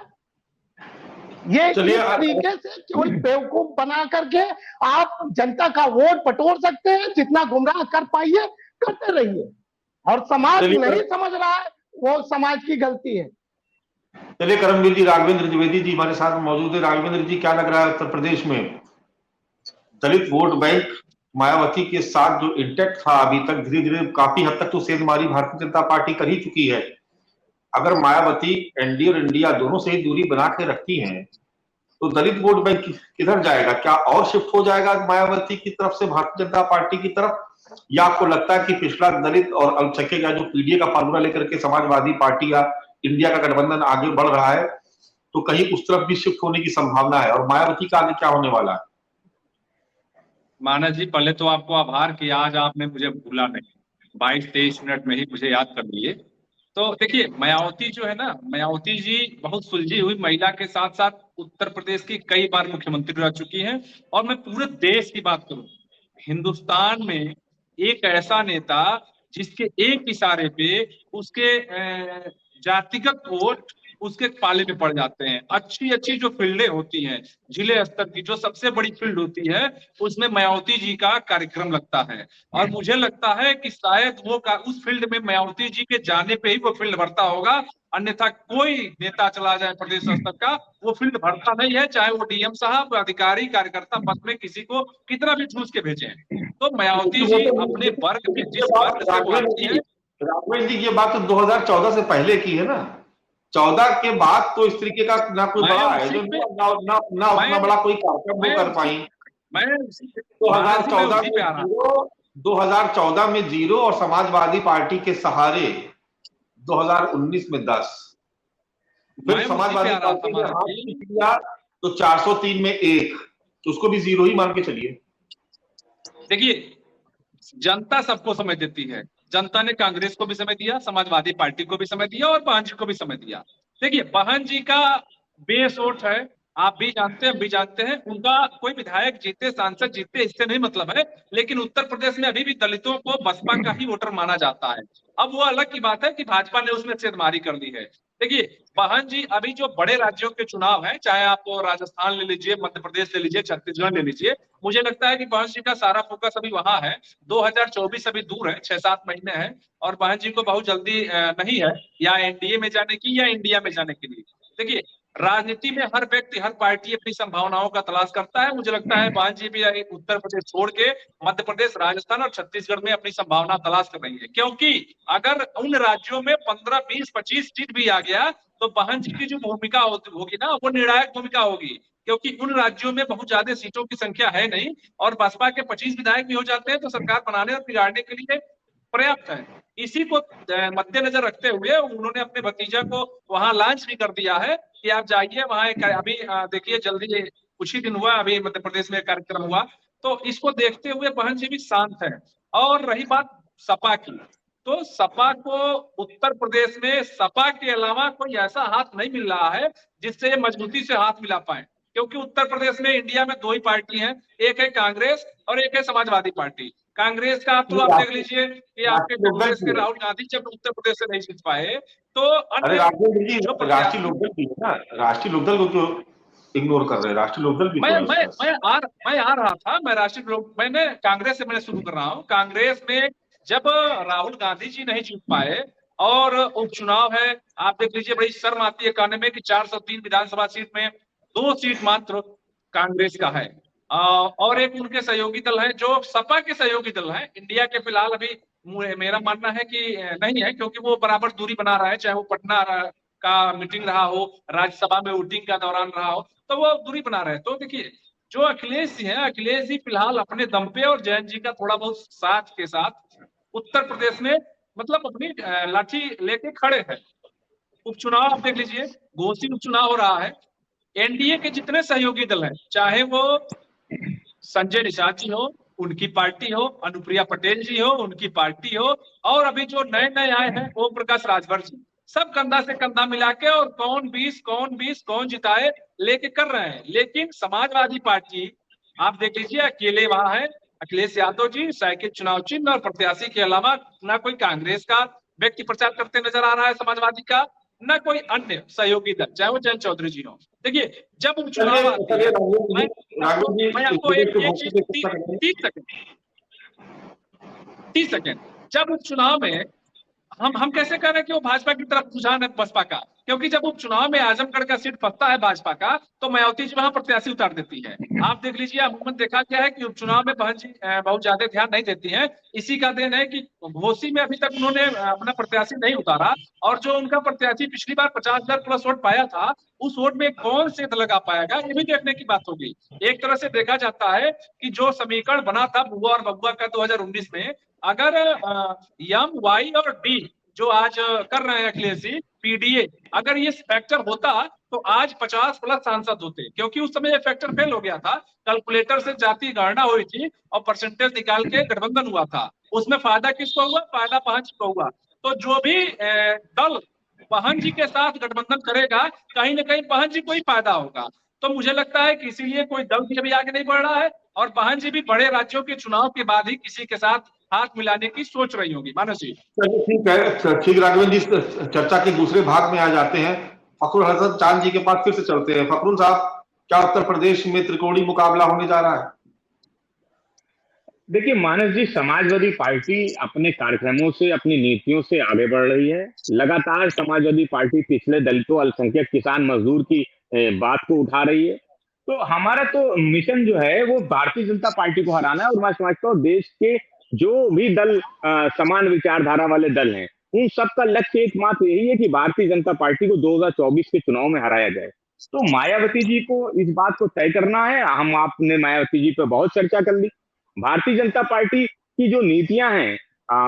ये तरीके से कोई बेवकूफ बना करके आप जनता का वोट बटोर सकते हैं। जितना गुमराह कर पाइए करते रहिए। और समाज नहीं समझ रहा है, वो समाज की गलती है।
चलिए करमवीर जी, राघवेंद्र द्विवेदी जी हमारे साथ मौजूद है। राघवेंद्र जी, क्या लग रहा है उत्तर प्रदेश में दलित वोट बैंक मायावती के साथ जो इंटैक्ट था अभी तक, धीरे धीरे काफी हद तक तो सेंधमारी भारतीय जनता पार्टी कर ही चुकी है। अगर मायावती एनडीए और इंडिया दोनों से ही दूरी बना के रखती हैं तो दलित वोट बैंक किधर जाएगा? क्या और शिफ्ट हो जाएगा मायावती की तरफ से भारतीय जनता पार्टी की तरफ, या आपको लगता है कि पिछड़ा दलित और अल्पसंख्यक का जो पीडीए का फार्मूला लेकर के समाजवादी पार्टी या इंडिया का गठबंधन आगे बढ़ रहा है तो कहीं उस तरफ भी शिफ्ट होने की संभावना है? और मायावती का आगे क्या होने वाला है?
मानस जी, पहले तो आपको आभार कि आज आपने मुझे भूला नहीं, 22-23 मिनट में ही मुझे याद कर लिए। तो देखिए, मायावती जो है ना, मायावती जी बहुत सुलझी हुई महिला के साथ साथ उत्तर प्रदेश की कई बार मुख्यमंत्री रह चुकी हैं। और मैं पूरे देश की बात करूं, हिंदुस्तान में एक ऐसा नेता जिसके एक इशारे पे उसके जातिगत वोट उसके पाले में पड़ जाते हैं। अच्छी अच्छी जो फील्डें होती हैं, जिले स्तर की जो सबसे बड़ी फील्ड होती है, उसमें मायावती जी का कार्यक्रम लगता है। और मुझे लगता है कि शायद वो उस फील्ड में मायावती जी के जाने पे ही वो फील्ड भरता होगा, अन्यथा कोई नेता चला जाए प्रदेश स्तर का, वो फील्ड भरता नहीं है, चाहे वो डीएम साहब, अधिकारी, कार्यकर्ता बस में किसी को कितना भी ठूस के भेजे। तो मायावती जी अपने वर्ग में जिस वर्ग से आती है।
राघवेंद्र जी, ये बात तो 2014 से पहले की है ना। 14 के बाद तो इस तरीके का ना कोई बड़ा है जो ना उतना बड़ा कोई कार्यक्रम वो कर पाई। 2014 में जीरो और समाजवादी पार्टी के सहारे 2019 में 10, फिर समाजवादी पार्टी ने हाथ किया तो 403 में 1, तो उसको भी जीरो ही मान के चलिए।
देखिए, जनता सबको समय देती है। जनता ने कांग्रेस को भी समय दिया, समाजवादी पार्टी को भी समय दिया और बहन जी को भी समय दिया। देखिए, बहन जी का बेस वोट है, आप भी जानते हैं, हम भी जानते हैं। उनका कोई विधायक जीते, सांसद जीते, इससे नहीं मतलब है। लेकिन उत्तर प्रदेश में अभी भी दलितों को बसपा का ही वोटर माना जाता है। अब वो अलग की बात है कि भाजपा ने उसमें सेंधमारी कर दी है। देखिए, बहन जी अभी जो बड़े राज्यों के चुनाव हैं, चाहे आप राजस्थान ले लीजिए, मध्य प्रदेश ले लीजिए, छत्तीसगढ़ ले लीजिए, मुझे लगता है कि बहन जी का सारा फोकस अभी वहां है। 2024 अभी दूर है, 6-7 महीने हैं, और बहन जी को बहुत जल्दी नहीं है या एनडीए में जाने की या इंडिया में जाने के लिए। देखिए, राजनीति में हर व्यक्ति, हर पार्टी अपनी संभावनाओं का तलाश करता है। मुझे लगता है बहन जी भी उत्तर प्रदेश छोड़ के मध्य प्रदेश, राजस्थान और छत्तीसगढ़ में अपनी संभावना तलाश कर रही है। क्योंकि अगर उन राज्यों में 15, 20, 25 सीट भी आ गया तो बहन जी की जो भूमिका होगी ना, वो निर्णायक भूमिका होगी। क्योंकि उन राज्यों में बहुत ज्यादा सीटों की संख्या है नहीं, और बसपा के 25 विधायक भी हो जाते हैं तो सरकार बनाने और बिगाड़ने के लिए पर्याप्त है। इसी को मद्देनजर रखते हुए उन्होंने अपने भतीजा को वहां लॉन्च भी कर दिया है कि आप जाइए वहां। अभी देखिए, जल्दी कुछ ही दिन हुआ, अभी मध्य प्रदेश में कार्यक्रम हुआ, तो इसको देखते हुए बहन जी भी शांत है। और रही बात सपा की, तो सपा को उत्तर प्रदेश में सपा के अलावा कोई ऐसा हाथ नहीं मिल रहा है जिससे ये मजबूती से हाथ मिला पाए, क्योंकि उत्तर प्रदेश में इंडिया में दो ही पार्टी हैं, एक है कांग्रेस और एक है समाजवादी पार्टी। कांग्रेस का तो आप देख लीजिए कि आपके कांग्रेस के राहुल गांधी जब उत्तर प्रदेश से नहीं जीत पाए तो
अरे राष्ट्रीय लोकदल भी है ना, राष्ट्रीय लोकदल को क्यों इग्नोर कर रहे हैं? राष्ट्रीय लोकदल भी
मैं आ रहा था, मैं राष्ट्रीय लोक मैंने कांग्रेस से मैंने शुरू कर रहा हूँ। कांग्रेस में जब राहुल गांधी जी नहीं जीत पाए और उपचुनाव है, आप देख लीजिए बड़ी शर्म आती है कहने में कि 403 विधानसभा सीट में 2 सीट मात्र कांग्रेस का है और एक उनके सहयोगी दल है जो सपा के सहयोगी दल है। इंडिया के फिलहाल अभी मेरा मानना है कि नहीं है, क्योंकि वो बराबर दूरी बना रहा है, चाहे वो पटना का मीटिंग रहा हो, राज्यसभा में वोटिंग का दौरान रहा हो, तो वो दूरी बना रहे हैं। तो देखिए जो अखिलेश जी हैं, अखिलेश जी फिलहाल अपने दम पे और जयंत जी का थोड़ा बहुत साथ के साथ उत्तर प्रदेश में मतलब अपनी लाठी लेके खड़े हैं। उपचुनाव आप देख लीजिए, घोषित उपचुनाव हो रहा है, एनडीए के जितने सहयोगी दल हैं, चाहे वो संजय निषाद जी हो उनकी पार्टी हो, अनुप्रिया पटेल जी हो उनकी पार्टी हो, और अभी जो नए नए आए हैं ओम प्रकाश राजभर जी, सब कंधा से कंधा मिला के और कौन 20 कौन जिताए लेके कर रहे हैं। लेकिन समाजवादी पार्टी आप देख लीजिए अकेले वहां है, अखिलेश यादव जी साइकिल चुनाव चिन्ह और प्रत्याशी के अलावा ना कोई कांग्रेस का व्यक्ति प्रचार करते नजर आ रहा है समाजवादी का, न कोई अन्य सहयोगी दल, चाहे वो जयंत चौधरी जी हो। देखिए जब उपचुनाव आते हैं, मैं आपको एक चीज 30 सेकेंड, जब उपचुनाव में हम कैसे कह रहे हैं कि वो भाजपा की तरफ रुझान है बसपा का, क्योंकि जब उपचुनाव में आजमगढ़ का सीट फंसता है भाजपा का तो मायावती जी वहां प्रत्याशी उतार देती है। आप देख लीजिए अमूमन देखा गया है कि उपचुनाव में बहन जी बहुत ज्यादा ध्यान नहीं देती हैं। इसी का देन है कि घोसी में अभी तक उन्होंने अपना प्रत्याशी नहीं उतारा, और जो उनका प्रत्याशी पिछली बार 50,000 प्लस वोट पाया था, उस वोट में कौन से लगा पाएगा, ये भी देखने की बात होगी। एक तरह से देखा जाता है कि जो समीकरण बना था बुआ और बबुआ का 2019 में, अगर एम वाई और डी जो आज कर रहे हैं अखिलेश जी पीडीए, अगर ये फैक्टर होता तो आज 50 प्लस सांसद होते, क्योंकि उस समय ये फैक्टर फेल हो गया था। कैलकुलेटर से जाति गणना हुई थी और परसेंटेज निकाल के गठबंधन हुआ था, उसमें फायदा किसको हुआ? फायदा पहन जी को हुआ। तो जो भी दल पहन जी के साथ गठबंधन करेगा कहीं ना कहीं पहन जी को ही फायदा होगा। तो मुझे लगता है कि इसीलिए कोई दल भी अभी आगे नहीं बढ़ रहा है, और बहन जी भी बड़े राज्यों के चुनाव के बाद ही किसी के साथ हाथ मिलाने की सोच रही होगी। मानस जी
चलिए ठीक है, ठीक राघवेंद्र जी, चर्चा के दूसरे भाग में आ जाते हैं। फखरुल हसन चांद जी के पास फिर से चलते हैं। फखरुल साहब, क्या उत्तर प्रदेश में त्रिकोणीय मुकाबला होने जा रहा है?
देखिए मानस जी, समाजवादी पार्टी अपने कार्यक्रमों से, अपनी नीतियों से आगे बढ़ रही है। लगातार समाजवादी पार्टी पिछले दलितों, अल्पसंख्यक, किसान, मजदूर की बात को उठा रही है। तो हमारा तो मिशन जो है वो भारतीय जनता पार्टी को हराना है, और मैं समझता हूँ देश के जो भी दल समान विचारधारा वाले दल हैं, उन सबका लक्ष्य एकमात्र यही है कि भारतीय जनता पार्टी को 2024 के चुनाव में हराया जाए। तो मायावती जी को इस बात को तय करना है। हम आपने मायावती जी पे बहुत चर्चा कर ली। भारतीय जनता पार्टी की जो नीतियां हैं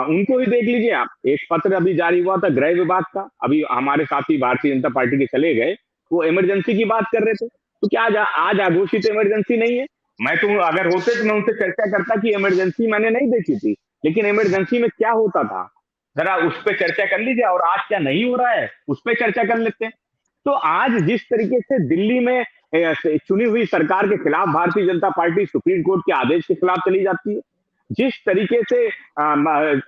उनको ही देख लीजिए आप। एक पत्र अभी जारी हुआ था गृह विभाग का, अभी हमारे साथी भारतीय जनता पार्टी के चले गए, वो इमरजेंसी की बात कर रहे थे। तो क्या आज अघोषित इमरजेंसी नहीं है? मैं तो अगर होते तो मैं उनसे चर्चा करता कि इमरजेंसी मैंने नहीं देखी थी, लेकिन इमरजेंसी में क्या होता था जरा उस पर चर्चा कर लीजिए, और आज क्या नहीं हो रहा है उस पर चर्चा कर लेते हैं। तो आज जिस तरीके से दिल्ली में चुनी हुई सरकार के खिलाफ Bharatiya Janata party supreme court के आदेश के खिलाफ चली जाती है, जिस तरीके से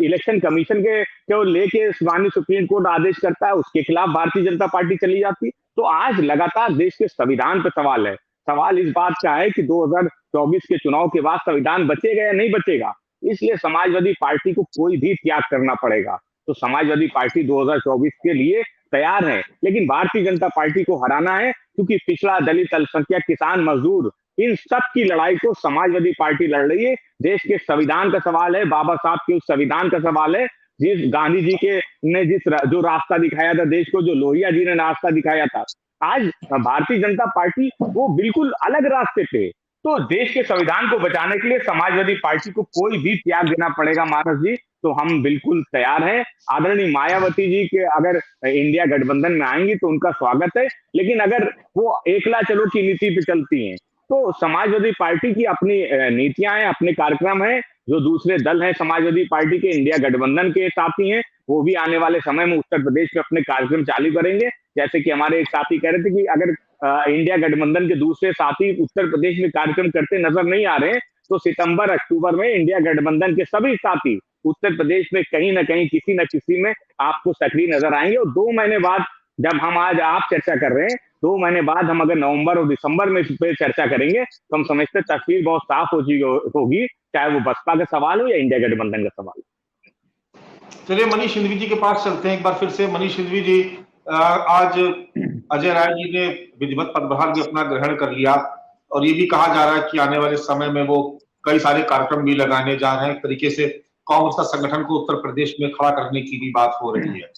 इलेक्शन कमीशन के लेके माननीय सुप्रीम कोर्ट आदेश करता है उसके खिलाफ भारतीय जनता पार्टी चली जाती है, तो आज लगातार देश के संविधान पर सवाल है। सवाल इस बात का है कि 2024 के चुनाव के बाद संविधान बचेगा या नहीं बचेगा। इसलिए समाजवादी पार्टी को कोई भी त्याग करना पड़ेगा। तो समाजवादी पार्टी 2024 के लिए तैयार है, लेकिन भारतीय जनता पार्टी को हराना है, क्योंकि पिछड़ा, दलित, अल्पसंख्यक, किसान, मजदूर, इन सब की लड़ाई को समाजवादी पार्टी लड़ रही है। देश के संविधान का सवाल है, बाबा साहब के उस संविधान का सवाल है, जिस गांधी जी ने जो रास्ता दिखाया था देश को, जो लोहिया जी ने रास्ता दिखाया था, आज भारतीय जनता पार्टी वो बिल्कुल अलग रास्ते पे। तो देश के संविधान को बचाने के लिए समाजवादी पार्टी को कोई भी त्याग देना पड़ेगा मानस जी। तो हम बिल्कुल तैयार हैं। आदरणीय मायावती जी के अगर इंडिया गठबंधन में आएंगी तो उनका स्वागत है, लेकिन अगर वो एकला चलो की नीति पे चलती हैं तो समाजवादी पार्टी की अपनी नीतियां हैं, अपने कार्यक्रम हैं। जो दूसरे दल हैं समाजवादी पार्टी के, इंडिया गठबंधन के साथी हैं, वो भी आने वाले समय में उत्तर प्रदेश में अपने कार्यक्रम चालू करेंगे। जैसे कि हमारे एक साथी कह रहे थे कि अगर इंडिया गठबंधन के दूसरे साथी उत्तर प्रदेश में कार्यक्रम करते नजर नहीं आ रहे हैं, तो सितंबर अक्टूबर में इंडिया गठबंधन के सभी साथी उत्तर प्रदेश में कहीं ना कहीं किसी न किसी में आपको सक्रिय नजर आएंगे। और 2 महीने बाद, जब हम आज आप चर्चा कर रहे हैं, 2 महीने बाद हम अगर नवंबर और दिसंबर में इस पे चर्चा करेंगे तो हम समझते हैं तस्वीर बहुत साफ होगी, चाहे वो बसपा का सवाल हो या इंडिया गठबंधन का सवाल।
चलिए मनीष सिंघवी जी के पास चलते हैं एक बार फिर से। मनीष सिंघवी जी, आज अजय राय जी ने विधिवत पदभार भी अपना ग्रहण कर लिया और ये भी कहा जा रहा है कि आने वाले समय में वो कई सारे कार्यक्रम भी लगाने जा रहे हैं। एक तरीके से कांग्रेस का संगठन को उत्तर प्रदेश में खड़ा करने की भी बात हो रही है।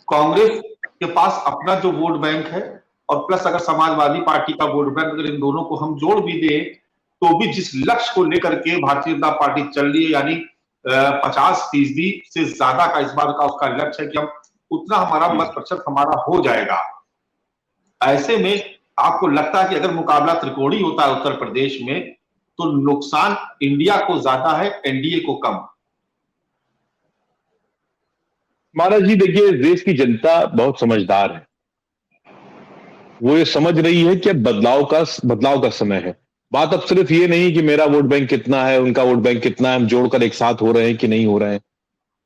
कांग्रेस के पास अपना जो वोट बैंक है और प्लस अगर समाजवादी पार्टी का वोट बैंक, अगर इन दोनों को हम जोड़ भी दें तो भी जिस लक्ष्य को लेकर के भारतीय जनता पार्टी चल रही है, यानी 50% से ज्यादा का इस बार का उसका लक्ष्य है कि हम उतना हमारा मत प्रतिशत हमारा हो जाएगा। ऐसे में आपको लगता है कि अगर मुकाबला त्रिकोणीय होता है उत्तर प्रदेश में तो नुकसान इंडिया को ज्यादा है, एनडीए को कम?
महाराज जी देखिए, देश की जनता बहुत समझदार है। वो ये समझ रही है कि अब बदलाव का समय है। बात अब सिर्फ ये नहीं कि मेरा वोट बैंक कितना है, उनका वोट बैंक कितना है, हम जोड़कर एक साथ हो रहे हैं कि नहीं हो रहे हैं।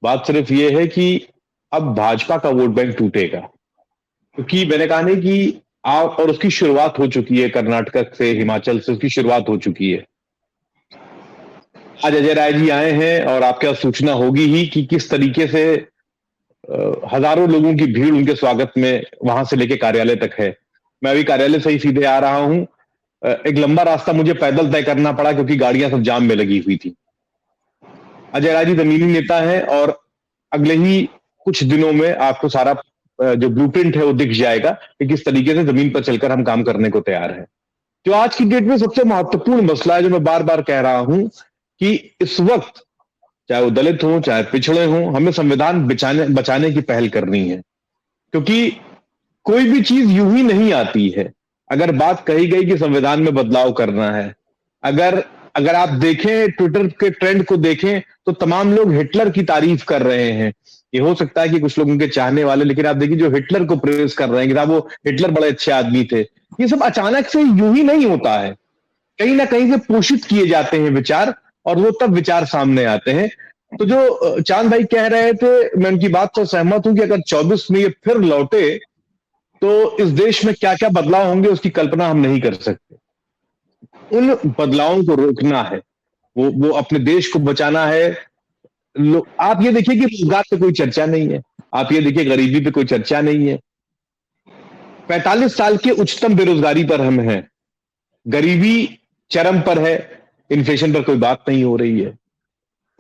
बात सिर्फ ये है कि अब भाजपा का वोट बैंक टूटेगा, क्योंकि मैंने कहा नहीं कि आप, और उसकी शुरुआत हो चुकी है, कर्नाटक से, हिमाचल से उसकी शुरुआत हो चुकी है। आज अजय राय जी आए हैं और आपके पास सूचना होगी ही कि किस तरीके से हजारों लोगों की भीड़ उनके स्वागत में वहां से लेके कार्यालय तक है। मैं अभी कार्यालय से ही सीधे आ रहा हूं। एक लंबा रास्ता मुझे पैदल तय करना पड़ा क्योंकि गाड़ियां सब जाम में लगी हुई थी। अजय राय जी जमीनी नेता हैं और अगले ही कुछ दिनों में आपको सारा जो ब्लूप्रिंट है वो दिख जाएगा कि किस तरीके से जमीन पर चलकर हम काम करने को तैयार हैं। जो आज की डेट में सबसे महत्वपूर्ण मसला है, जो मैं बार बार कह रहा हूं कि इस वक्त चाहे वो दलित हो चाहे पिछड़े हो, हमें संविधान बचाने की पहल करनी है, क्योंकि कोई भी चीज यूं ही नहीं आती है। अगर बात कही गई कि संविधान में बदलाव करना है, अगर आप देखें ट्विटर के ट्रेंड को देखें तो तमाम लोग हिटलर की तारीफ कर रहे हैं। ये हो सकता है कि कुछ लोग उनके चाहने वाले, लेकिन आप देखिए जो हिटलर को प्रेज कर रहे हैं कि वो हिटलर बड़े अच्छे आदमी थे। ये सब अचानक से यूं ही नहीं होता है, कहीं ना कहीं से पोषित किए जाते हैं विचार, और वो तब विचार सामने आते हैं। तो जो चांद भाई कह रहे थे, मैं उनकी बात से सहमत हूं कि अगर 24 में ये फिर लौटे तो इस देश में क्या क्या बदलाव होंगे उसकी कल्पना हम नहीं कर सकते। उन बदलावों को रोकना है, वो अपने देश को बचाना है। आप ये देखिए कि रोजगार पे कोई चर्चा नहीं है, आप ये देखिए गरीबी पे कोई चर्चा नहीं है। 45 साल के उच्चतम बेरोजगारी पर हम हैं, गरीबी चरम पर है, इन्फ्लेशन पर कोई बात नहीं हो रही है।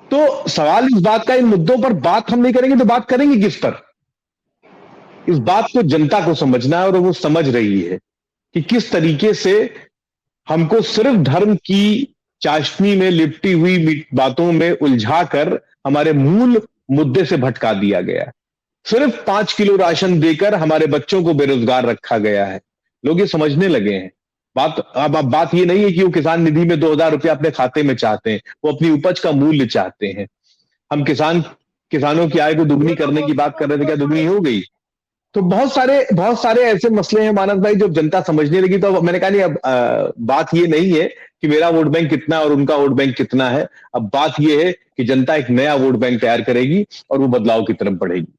तो सवाल इस बात का, इन मुद्दों पर बात हम नहीं करेंगे तो बात करेंगे किस पर? इस बात को जनता को समझना है और वो समझ रही है कि किस तरीके से हमको सिर्फ धर्म की चाशनी में लिपटी हुई बातों में उलझाकर हमारे मूल मुद्दे से भटका दिया गया। सिर्फ 5 किलो राशन देकर हमारे बच्चों को बेरोजगार रखा गया है। लोग ये समझने लगे हैं। अब बात ये नहीं है कि वो किसान निधि में 2000 रुपया अपने खाते में चाहते हैं, वो अपनी उपज का मूल्य चाहते हैं। हम किसानों की आय को दुगनी करने की बात कर रहे थे, क्या दुगनी हो गई? तो बहुत सारे ऐसे मसले हैं मानस भाई जो जनता समझने लगी। तो मैंने कहा नहीं, अब बात ये नहीं है कि मेरा वोट बैंक कितना और उनका वोट बैंक कितना है। अब बात ये है कि जनता एक नया वोट बैंक तैयार करेगी और वो बदलाव की तरफ बढ़ेगी।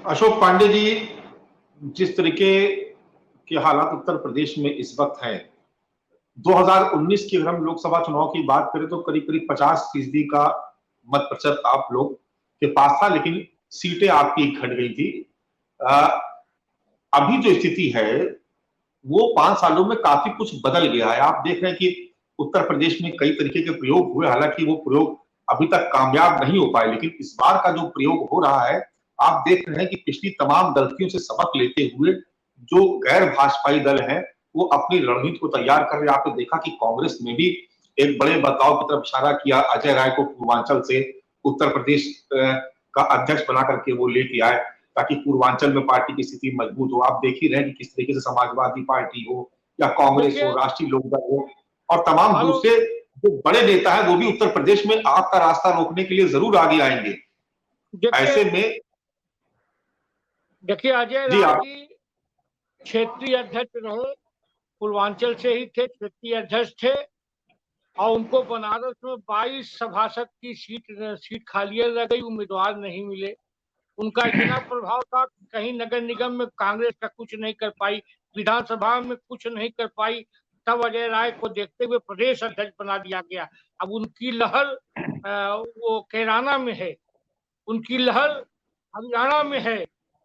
अशोक पांडे जी, जिस तरीके के हालात उत्तर प्रदेश में इस वक्त है, 2019 की अगर हम लोकसभा चुनाव की बात करें तो करीब 50% का मत प्रतिशत आप लोग के पास था, लेकिन सीटें आपकी घट गई थी। अभी जो स्थिति है वो 5 सालों में काफी कुछ बदल गया है। आप देख रहे हैं कि उत्तर प्रदेश में कई तरीके के प्रयोग हुए, हालांकि वो प्रयोग अभी तक कामयाब नहीं हो पाए, लेकिन इस बार का जो प्रयोग हो रहा है, आप देख रहे हैं कि पिछली तमाम गलतियों से सबक लेते हुए जो गैर भाजपाई दल हैं वो अपनी रणनीति को तैयार कर रहे हैं। आपने देखा कि कांग्रेस ने भी एक बड़े बदलाव की तरफ इशारा किया, अजय राय को पूर्वांचल से उत्तर प्रदेश का अध्यक्ष बना करके वो लेके आए ताकि पूर्वांचल में पार्टी की स्थिति मजबूत हो। आप देख ही रहे हैं कि किस तरीके से समाजवादी पार्टी हो या कांग्रेस हो, राष्ट्रीय लोकदल हो और तमाम दूसरे जो बड़े नेता है वो भी उत्तर प्रदेश में आग का रास्ता रोकने के लिए जरूर आगे आएंगे। ऐसे में
देखिए अजय राव जी क्षेत्रीय अध्यक्ष रहे, पूर्वांचल से ही थे, क्षेत्रीय अध्यक्ष थे और उनको बनारस में 22 सभासद की सीट खाली रह गई, उम्मीदवार नहीं मिले। उनका इतना प्रभाव था कहीं नगर निगम में कांग्रेस का कुछ नहीं कर पाई, विधानसभा में कुछ नहीं कर पाई, तब अजय राय को देखते हुए प्रदेश अध्यक्ष बना दिया गया। अब उनकी लहर वो कैराना में है, उनकी लहर हरियाणा में है,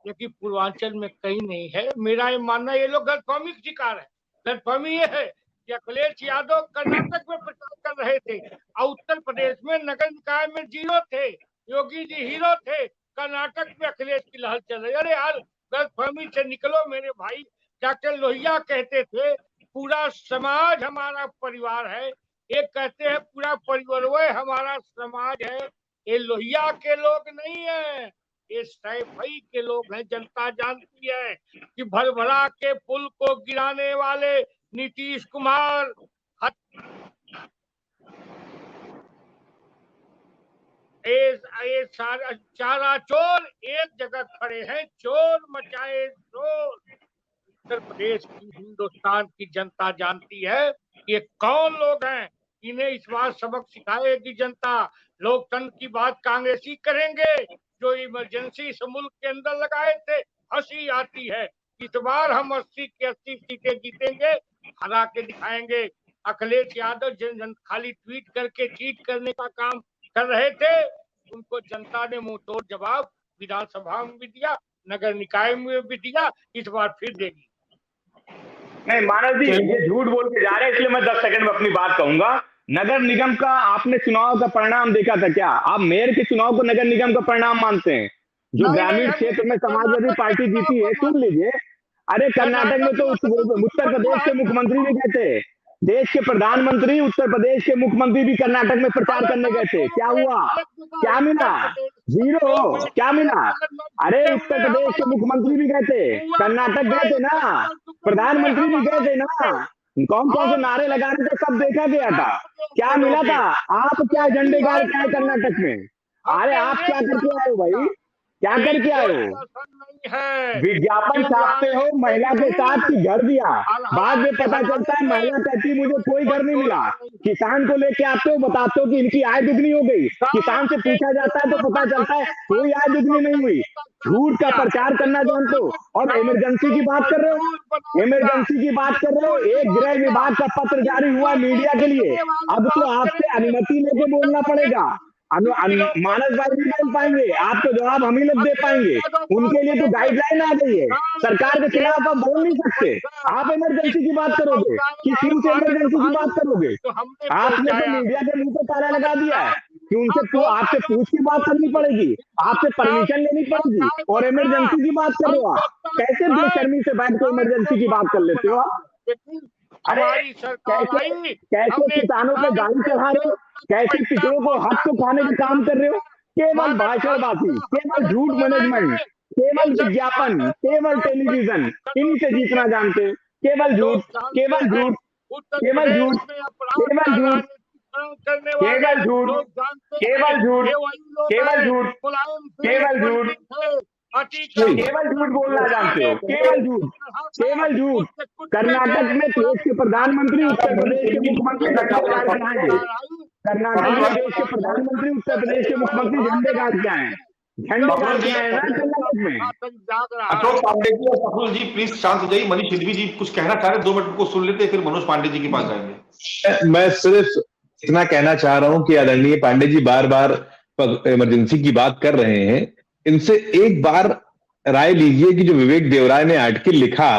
लेकिन पूर्वांचल में कहीं नहीं है। मेरा ये मानना, ये लोग गलतफहमी का शिकार है। गलतफहमी ये है कि अखिलेश यादव कर्नाटक में प्रचार कर रहे थे और उत्तर प्रदेश में नगर निकाय में जीरो थे, योगी जी हीरो थे, कर्नाटक में अखिलेश की लहर चल रही है। अरे यार गलतफहमी से निकलो मेरे भाई। डॉक्टर लोहिया कहते थे पूरा समाज हमारा परिवार है, एक कहते हैं पूरा परिवार हमारा समाज है। ये लोहिया के लोग नहीं है, ये सैफई के लोग हैं। जनता जानती है कि भरभरा के पुल को गिराने वाले नीतीश कुमार चारा चोर एक जगह खड़े हैं, चोर मचाए शोर। उत्तर प्रदेश की, हिंदुस्तान की जनता जानती है ये कौन लोग हैं। इन्हें इस बार सबक सिखाएगी जनता। लोकतंत्र की बात कांग्रेसी करेंगे, जो इमरजेंसी इस मुल्क के अंदर लगाए थे। हंसी आती है, इस बार हम 80 की 80 सीटें जीतेंगे, हरा के दिखाएंगे। अखिलेश यादव खाली ट्वीट करके चीट करने का काम कर रहे थे, उनको जनता ने मुंह तोड़ जवाब विधानसभा में भी दिया, नगर निकाय में भी दिया, इस बार फिर देगी।
नहीं मानव जी, ये झूठ बोल के जा रहे हैं, इसलिए मैं 10 सेकंड में अपनी बात कहूंगा। नगर निगम का आपने चुनाव का परिणाम देखा था क्या? आप मेयर के चुनाव को नगर निगम का परिणाम मानते हैं? जो ग्रामीण क्षेत्र में समाजवादी पार्टी जीती है, सुन लीजिए। अरे कर्नाटक में तो उत्तर प्रदेश के मुख्यमंत्री भी गए थे, देश के प्रधानमंत्री उत्तर प्रदेश के मुख्यमंत्री भी कर्नाटक में प्रचार करने गए थे। क्या हुआ? क्या मिला? जीरो। क्या मिला? अरे उत्तर प्रदेश के मुख्यमंत्री भी गए थे, कर्नाटक गए थे ना, प्रधानमंत्री भी गए थे ना, कौन कौन से नारे लगाने थे सब देखा गया था। क्या मिला था? आप क्या झंडे गाड़ के आए कर्नाटक में? अरे आप क्या करके आए हो भाई? क्या करके आए हो? विज्ञापन छापते हो, महिला के साथ की घर दिया, बाद में पता चलता है महिला कहती मुझे कोई घर नहीं मिला। किसान को लेके आते हो, बताते हो कि इनकी आय दुगनी हो गई, किसान से पूछा जाता है तो पता चलता है कोई आय दुगनी नहीं हुई। झूठ का प्रचार करना जानते हो और इमरजेंसी की बात कर रहे हो, इमरजेंसी की बात कर रहे हो। एक गृह विभाग का पत्र जारी हुआ मीडिया के लिए, अब तो आपसे अनुमति लेके बोलना पड़ेगा। मानस भाई नहीं बोल पाएंगे, आपको जवाब हम ही लोग दे पाएंगे। उनके लिए तो गाइडलाइन आ गई है, सरकार के खिलाफ आप बोल नहीं सकते। आप इमरजेंसी की बात करोगे, किस से इमरजेंसी की बात करोगे? आपने तो मीडिया के मुंह पे ताला लगा दिया है कि उनसे तो आपसे पूछ के बात करनी पड़ेगी, आपसे परमिशन लेनी पड़ेगी, और इमरजेंसी की बात कर रहे हो आप। कैसे बेशर्मी से बैठ के इमरजेंसी की बात कर लेते हो आप? अरे कैसे किसानों पे गाड़ी चढ़ा रहे हो, कैसे पिछड़ों को हक को खाने का काम कर रहे हो। केवल भाषणबाजी, केवल झूठ मैनेजमेंट, केवल विज्ञापन, केवल टेलीविजन, इनसे जीतना जानते। केवल झूठ, केवल झूठ, केवल झूठ, केवल झूठ, केवल झूठ, केवल झूठ, केवल झूठ, केवल झूठ, केवल झूठ बोलना जानते हो। केवल झूठ, केवल झूठ। कर्नाटक में देश के प्रधानमंत्री उत्तर प्रदेश के मुख्यमंत्री कर्नाटक में देश के प्रधानमंत्री उत्तर प्रदेश के मुख्यमंत्री झंडे गाड़ के आए, झंडे गाड़ के आए ना कर्नाटक में।
अशोक पांडे जी और प्रफुल्ल जी प्लीज शांत हो जाइए। मनीष सिंघवी जी कुछ कहना चाह रहे, 2 मिनट को सुन लेते, फिर मनोज पांडे जी के पास जाएंगे।
मैं सिर्फ इतना कहना चाह रहा हूं कि आदरणीय पांडे जी बार बार इमरजेंसी की बात कर रहे हैं, इनसे एक बार राय लीजिए कि जो विवेक देवराय ने आर्टिकल लिखा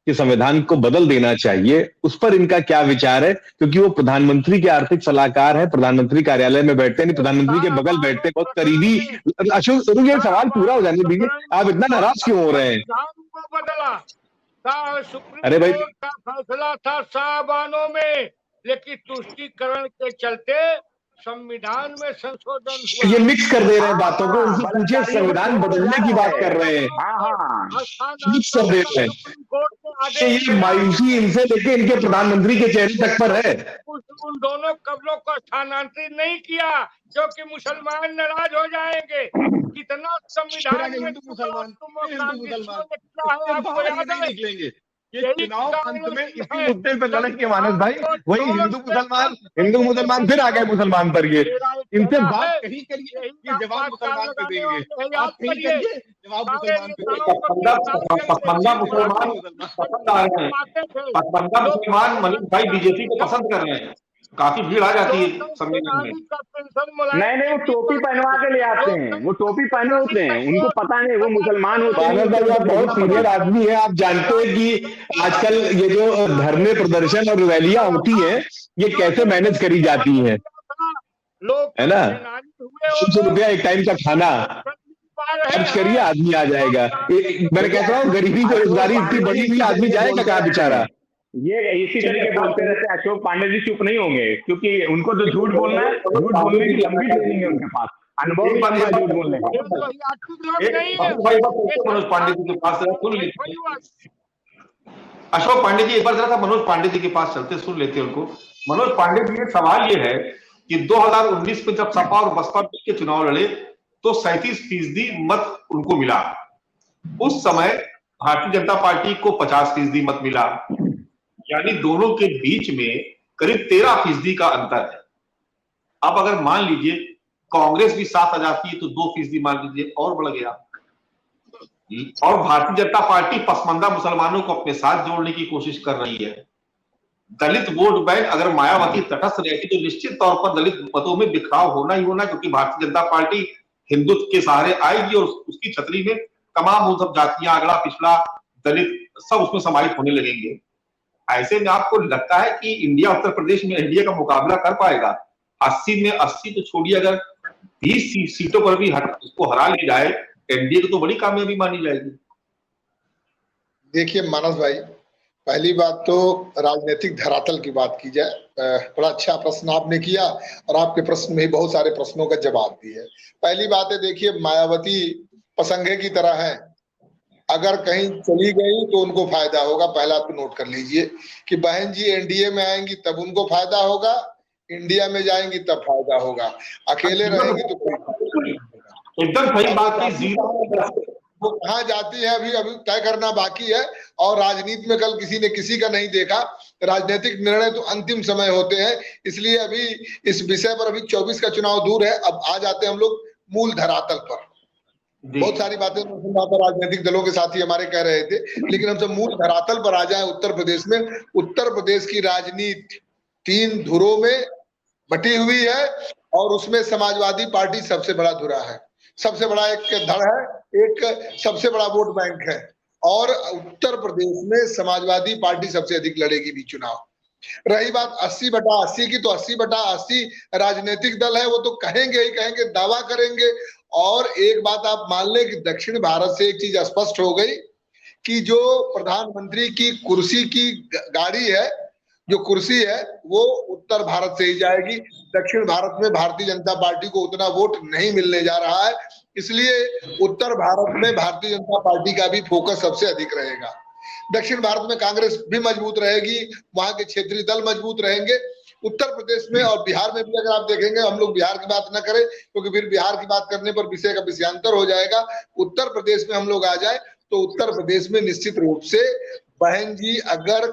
कि संविधान को बदल देना चाहिए, उस पर इनका क्या विचार है? क्योंकि वो प्रधानमंत्री के आर्थिक सलाहकार हैं, प्रधानमंत्री कार्यालय में बैठते नहीं, प्रधानमंत्री के बगल बैठते, बहुत करीबी। अशोक ये सवाल पूरा हो जाने दीजिए, आप इतना नाराज क्यों हो रहे हैं?
अरे भाई का फैसला था साबानों में, लेकिन तुष्टीकरण के चलते संविधान में संशोधन हुआ।
ये मिक्स कर दे रहे हैं बातों को, उनसे पूछिए संविधान बदलने की बात कर रहे हैं, मिक्स कर दे रहे हैं।
कोर्ट में
ये मायूसी इनसे लेके इनके प्रधानमंत्री के चेहरे तक पर है।
उन दोनों कबलों को स्थानांतरित नहीं किया क्योंकि मुसलमान नाराज हो जाएंगे। कितना संविधान में
निकलेंगे ये चुनाव अंत में इसी मुद्दे पे लड़ेंगे मानस भाई। वही हिंदू मुसलमान फिर आ गए मुसलमान पर। ये इनसे बात कहीं करिए, ये जवाब मुसलमान पे देंगे। आप कहीं करिए, जवाब मुसलमान पे।
पसंदा मुसलमान पसंद आ रहे हैं, पसंदा मुसलमान मनीष भाई बीजेपी को पसंद कर रहे हैं। काफी भीड़ आ जाती है सम्मेलन में।
नहीं, वो टोपी पहनवा के ले आते हैं, वो टोपी पहने होते हैं, उनको पता नहीं वो मुसलमान होते हैं।
भाई आप बहुत सीनियर आदमी है, आप जानते हैं कि आजकल ये जो धरने प्रदर्शन और रैलियां होती है ये कैसे मैनेज करी जाती है है ना। 100 रुपया एक टाइम का खाना खर्च करिए, आदमी आ जाएगा। मैं कहता हूँ गरीबी बेरोजगारी इतनी बड़ी हुई, आदमी जाएगा कहाँ बेचारा।
ये इसी तरीके बोलते रहते हैं। अशोक पांडे जी चुप नहीं होंगे क्योंकि उनको तो झूठ बोलना है, झूठ बोलने की लंबी ट्रेनिंग है उनके पास, अनुभव भी है झूठ बोलने का।
मनोज पांडे जी के पास सुन लेते, अशोक पांडे जी एक बार जरा मनोज पांडे जी के पास चलते, सुन लेते उनको। मनोज पांडे जी, सवाल ये है कि 2019 में जब सपा और बसपा के चुनाव लड़े तो 37% मत उनको मिला। उस समय भारतीय जनता पार्टी को 50% मत मिला, यानी दोनों के बीच में करीब 13% का अंतर है। अब अगर मान लीजिए कांग्रेस भी साथ आ जाती है तो 2% मान लीजिए और बढ़ गया। और भारतीय जनता पार्टी पसमंदा मुसलमानों को अपने साथ जोड़ने की कोशिश कर रही है। दलित वोट बैंक अगर मायावती तटस्थ रहती तो निश्चित तौर पर दलित मतों में बिखराव होना ही होना, क्योंकि भारतीय जनता पार्टी हिंदुत्व के सहारे आएगी और उसकी छतरी में तमाम मजहब, जातियां, अगड़ा पिछड़ा, दलित सब उसमें समाहित होने लगेंगे। ऐसे में आपको लगता है कि इंडिया उत्तर प्रदेश में एनडीए का मुकाबला कर पाएगा? 80 में 80 तो छोड़िए, अगर 20 सीटों पर भी उसको हरा ली जाए एनडीए को तो बड़ी कामयाबी मानी जाएगी।
देखिए मानस भाई, पहली बात तो राजनीतिक धरातल की बात की जाए, बड़ा अच्छा प्रश्न आपने किया और आपके प्रश्न में बहुत सारे प्रश्नों का जवाब भी है। पहली बात है, देखिए मायावती पसंगे की तरह है, अगर कहीं चली गई तो उनको फायदा होगा। पहला तो नोट कर लीजिए कि बहन जी एनडीए में आएंगी तब उनको फायदा होगा, इंडिया में जाएंगी तब फायदा होगा, अकेले रहेंगी तो कोई
एकदम सही बात है।
वो कहाँ जाती है अभी तय करना बाकी है। और राजनीति में कल किसी ने किसी का नहीं देखा, राजनीतिक निर्णय तो अंतिम समय होते हैं, इसलिए अभी इस विषय पर अभी 24 का चुनाव दूर है। अब आ जाते हैं हम लोग मूल धरातल पर। बहुत सारी बातें राजनीतिक दलों के साथी हमारे कह रहे थे, लेकिन हम सब मूल धरातल पर आ जाए। उत्तर प्रदेश में, उत्तर प्रदेश की राजनीति 3 धुरों में बटी हुई है और उसमें समाजवादी पार्टी सबसे बड़ा धुरा है, सबसे बड़ा एक धड़ है, एक सबसे बड़ा वोट बैंक है। और उत्तर प्रदेश में समाजवादी पार्टी सबसे अधिक लड़ेगी भी चुनाव। रही बात 80/80 की, तो 80/80 राजनीतिक दल है, वो तो कहेंगे ही कहेंगे, दावा करेंगे। और एक बात आप मान लें कि दक्षिण भारत से एक चीज स्पष्ट हो गई कि जो प्रधानमंत्री की कुर्सी की गाड़ी है, जो कुर्सी है, वो उत्तर भारत से ही जाएगी। दक्षिण भारत में भारतीय जनता पार्टी को उतना वोट नहीं मिलने जा रहा है, इसलिए उत्तर भारत में भारतीय जनता पार्टी का भी फोकस सबसे अधिक रहेगा। दक्षिण भारत में कांग्रेस भी मजबूत रहेगी, वहां के क्षेत्रीय दल मजबूत रहेंगे। उत्तर प्रदेश में और बिहार में भी अगर आप देखेंगे, हम लोग बिहार की बात न करें क्योंकि फिर बिहार की बात करने पर विषय का विषयांतर हो जाएगा। उत्तर प्रदेश में हम लोग आ जाए तो उत्तर प्रदेश में निश्चित रूप से बहन जी अगर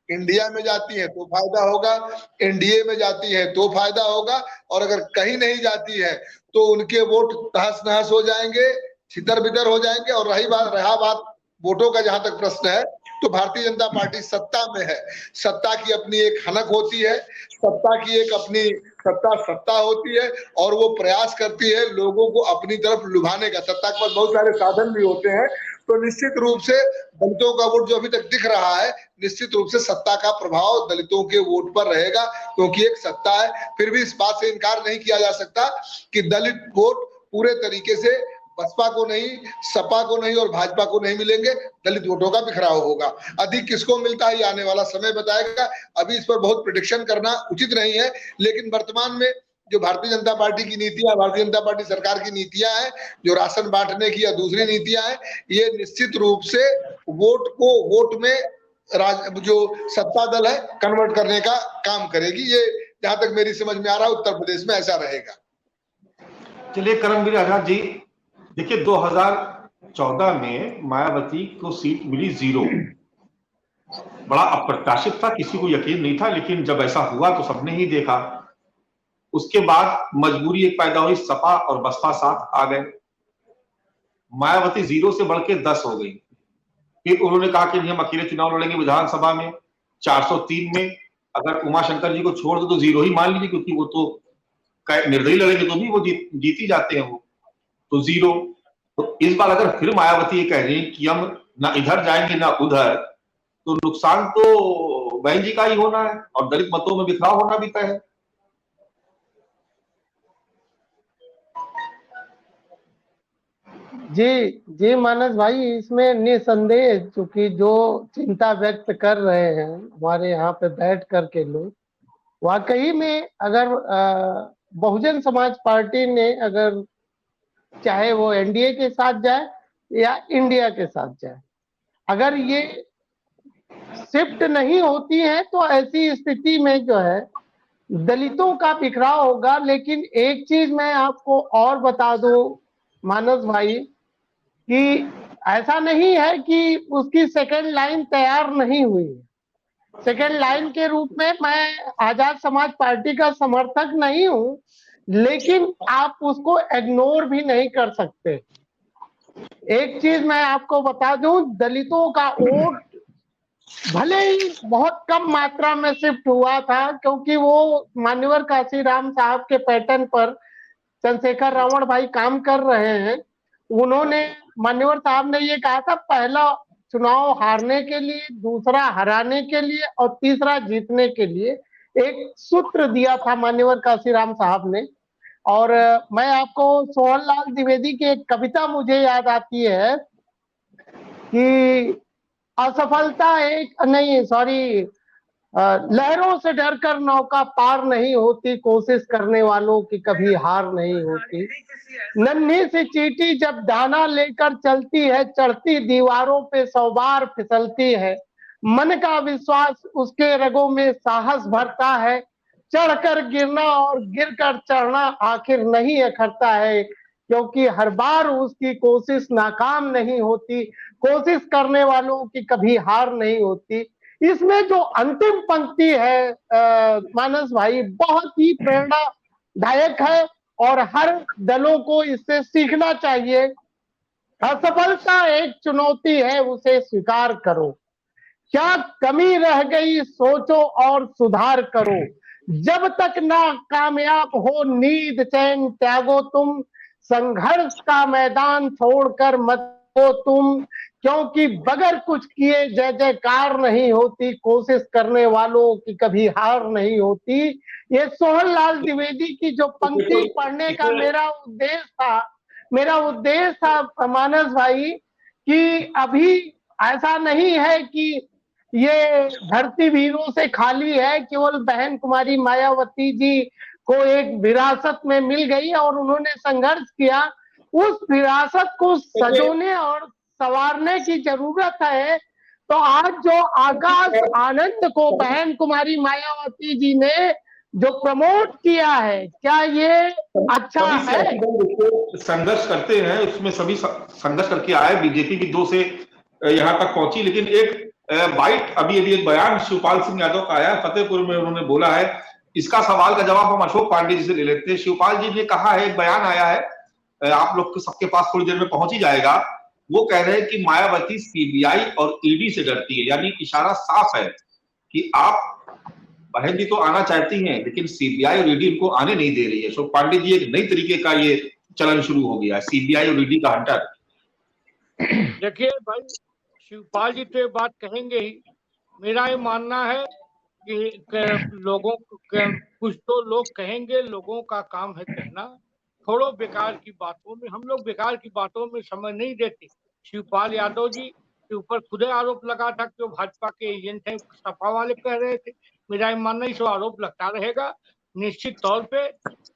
इंडिया में जाती है तो फायदा होगा, एनडीए में जाती है तो फायदा होगा, और अगर कहीं नहीं जाती है तो उनके वोट तहस नहस हो जाएंगे, छितर बितर हो जाएंगे। और रहा बात वोटों का, जहां तक प्रश्न है, तो भारतीय जनता पार्टी सत्ता में है, सत्ता की अपनी एक हनक होती है, सत्ता की एक अपनी सत्ता होती है और वो प्रयास करती है लोगों को अपनी तरफ लुभाने का। सत्ता के पास बहुत सारे साधन भी होते हैं, तो निश्चित रूप से दलितों का वोट जो अभी तक दिख रहा है, निश्चित रूप से सत्ता का प्रभाव दलितों के वोट पर रहेगा, क्योंकि एक सत्ता है। फिर भी इस बात से इनकार नहीं किया जा सकता कि दलित वोट पूरे तरीके से बसपा को नहीं, सपा को नहीं और भाजपा को नहीं मिलेंगे, दलित वोटों का बिखराव होगा। अधिक किसको मिलता है ये आने वाला समय बताएगा, अभी इस पर बहुत प्रेडिक्शन करना उचित नहीं है। लेकिन वर्तमान में जो भारतीय जनता पार्टी की नीतियां, भारतीय जनता पार्टी सरकार की नीतियां हैं, जो राशन बांटने की या दूसरी नीतियां हैं, ये निश्चित रूप से वोट को वोट में जो सत्ता दल है कन्वर्ट करने का काम करेगी। ये जहां तक मेरी समझ में आ रहा है उत्तर प्रदेश में ऐसा रहेगा।
चलिए करमवीर आजाद जी, देखिए 2014 में मायावती को सीट मिली 0। बड़ा अप्रत्याशित था, किसी को यकीन नहीं था, लेकिन जब ऐसा हुआ तो सबने ही देखा। उसके बाद मजबूरी एक पैदा हुई, सपा और बसपा साथ आ गए, मायावती 0 से बढ़ के 10 हो गई। फिर उन्होंने कहा कि हम अकेले चुनाव लड़ेंगे विधानसभा में 403 में, अगर उमाशंकर जी को छोड़ दो तो 0 ही मान लीजिए, क्योंकि वो तो निर्दलीय लड़ेंगे तो भी वो जीत ही जाते हैं, वो तो 0। तो इस बार अगर फिर मायावती ये कह रही है कि हम ना इधर जाएंगे ना उधर, तो नुकसान तो बहन जी का ही होना है और दलित मतों में बिखराव होना भी तय है।
जी मानस भाई, इसमें निसंदेह चूंकि जो चिंता व्यक्त कर रहे हैं हमारे यहाँ पे बैठ करके लोग, वाकई में अगर बहुजन समाज पार्टी ने अगर चाहे वो एनडीए के साथ जाए या इंडिया के साथ जाए, अगर ये शिफ्ट नहीं होती है तो ऐसी स्थिति में जो है दलितों का बिखराव होगा। लेकिन एक चीज मैं आपको और बता दूं मानस भाई कि ऐसा नहीं है कि उसकी सेकेंड लाइन तैयार नहीं हुई है। सेकेंड लाइन के रूप में मैं आजाद समाज पार्टी का समर्थक नहीं हूं, लेकिन आप उसको इग्नोर भी नहीं कर सकते। एक चीज मैं आपको बता दूं, दलितों का वोट भले ही बहुत कम मात्रा में शिफ्ट हुआ था, क्योंकि वो मान्यवर काशीराम साहब के पैटर्न पर चंद्रशेखर रावण भाई काम कर रहे हैं। उन्होंने, मान्यवर साहब ने ये कहा था, पहला चुनाव हारने के लिए, दूसरा हराने के लिए और तीसरा जीतने के लिए एक सूत्र दिया था मान्यवर काशीराम साहब ने। और मैं आपको सोहनलाल द्विवेदी की एक कविता मुझे याद आती है कि असफलता एक नहीं, सॉरी, लहरों से डरकर नौका पार नहीं होती, कोशिश करने वालों की कभी हार नहीं होती। नन्ही सी चींटी जब दाना लेकर चलती है, चढ़ती दीवारों पे 100 बार फिसलती है। मन का विश्वास उसके रगों में साहस भरता है, चढ़कर गिरना और गिरकर चढ़ना आखिर नहीं अखरता है, क्योंकि हर बार उसकी कोशिश नाकाम नहीं होती, कोशिश करने वालों की कभी हार नहीं होती। इसमें जो अंतिम पंक्ति है मानस भाई, बहुत ही प्रेरणादायक है और हर दलों को इससे सीखना चाहिए। असफलता एक चुनौती है, उसे स्वीकार करो, क्या कमी रह गई सोचो और सुधार करो। जब तक ना कामयाब हो नींद चैन त्यागो तुम, संघर्ष का मैदान छोड़कर मत हो तुम, क्योंकि बगैर कुछ किए जय जयकार नहीं होती, कोशिश करने वालों की कभी हार नहीं होती। ये सोहनलाल द्विवेदी की जो पंक्ति पढ़ने का मेरा उद्देश्य था मानस भाई, कि अभी ऐसा नहीं है कि ये धरती वीरों से खाली है, केवल बहन कुमारी मायावती जी को एक विरासत में मिल गई और उन्होंने संघर्ष किया। उस विरासत को सजोने और संवारने की जरूरत है। तो आज जो आकाश आनंद को बहन कुमारी मायावती जी ने जो प्रमोट किया है, क्या ये अच्छा है?
संघर्ष करते हैं, उसमें सभी संघर्ष करके आए, बीजेपी भी 2 से यहाँ तक पहुंची। लेकिन एक बाइट अभी एक बयान शिवपाल सिंह यादव का आया फतेहपुर में, उन्होंने बोला है, इसका सवाल का जवाब हम अशोक पांडे जी से ले लेते हैं। शिवपाल जी ने कहा है, एक बयान आया है, आप लोग सबके पास थोड़ी देर में पहुंच ही जाएगा। वो कह रहे हैं कि मायावती सीबीआई और ईडी से डरती है, यानी इशारा साफ है कि आप बहन जी तो आना चाहती हैं, लेकिन सीबीआई और ईडी इनको आने नहीं दे रही है। अशोक पांडे जी, एक नई तरीके का ये चलन शुरू हो गया है, सीबीआई और ईडी का हंटर।
देखिए भाई, शिवपाल जी तो ये बात कहेंगे ही। मेरा ये मानना है कि लोगों कुछ तो लोग कहेंगे, लोगों का काम है कहना। छोड़ो बेकार की बातों में, हम लोग बेकार की बातों में समय नहीं देते। शिवपाल यादव जी के ऊपर खुद आरोप लगा था कि वो भाजपा के एजेंट हैं, सपा वाले कह रहे थे। मेरा ये मानना है, इस आरोप लगता रहेगा। निश्चित तौर पे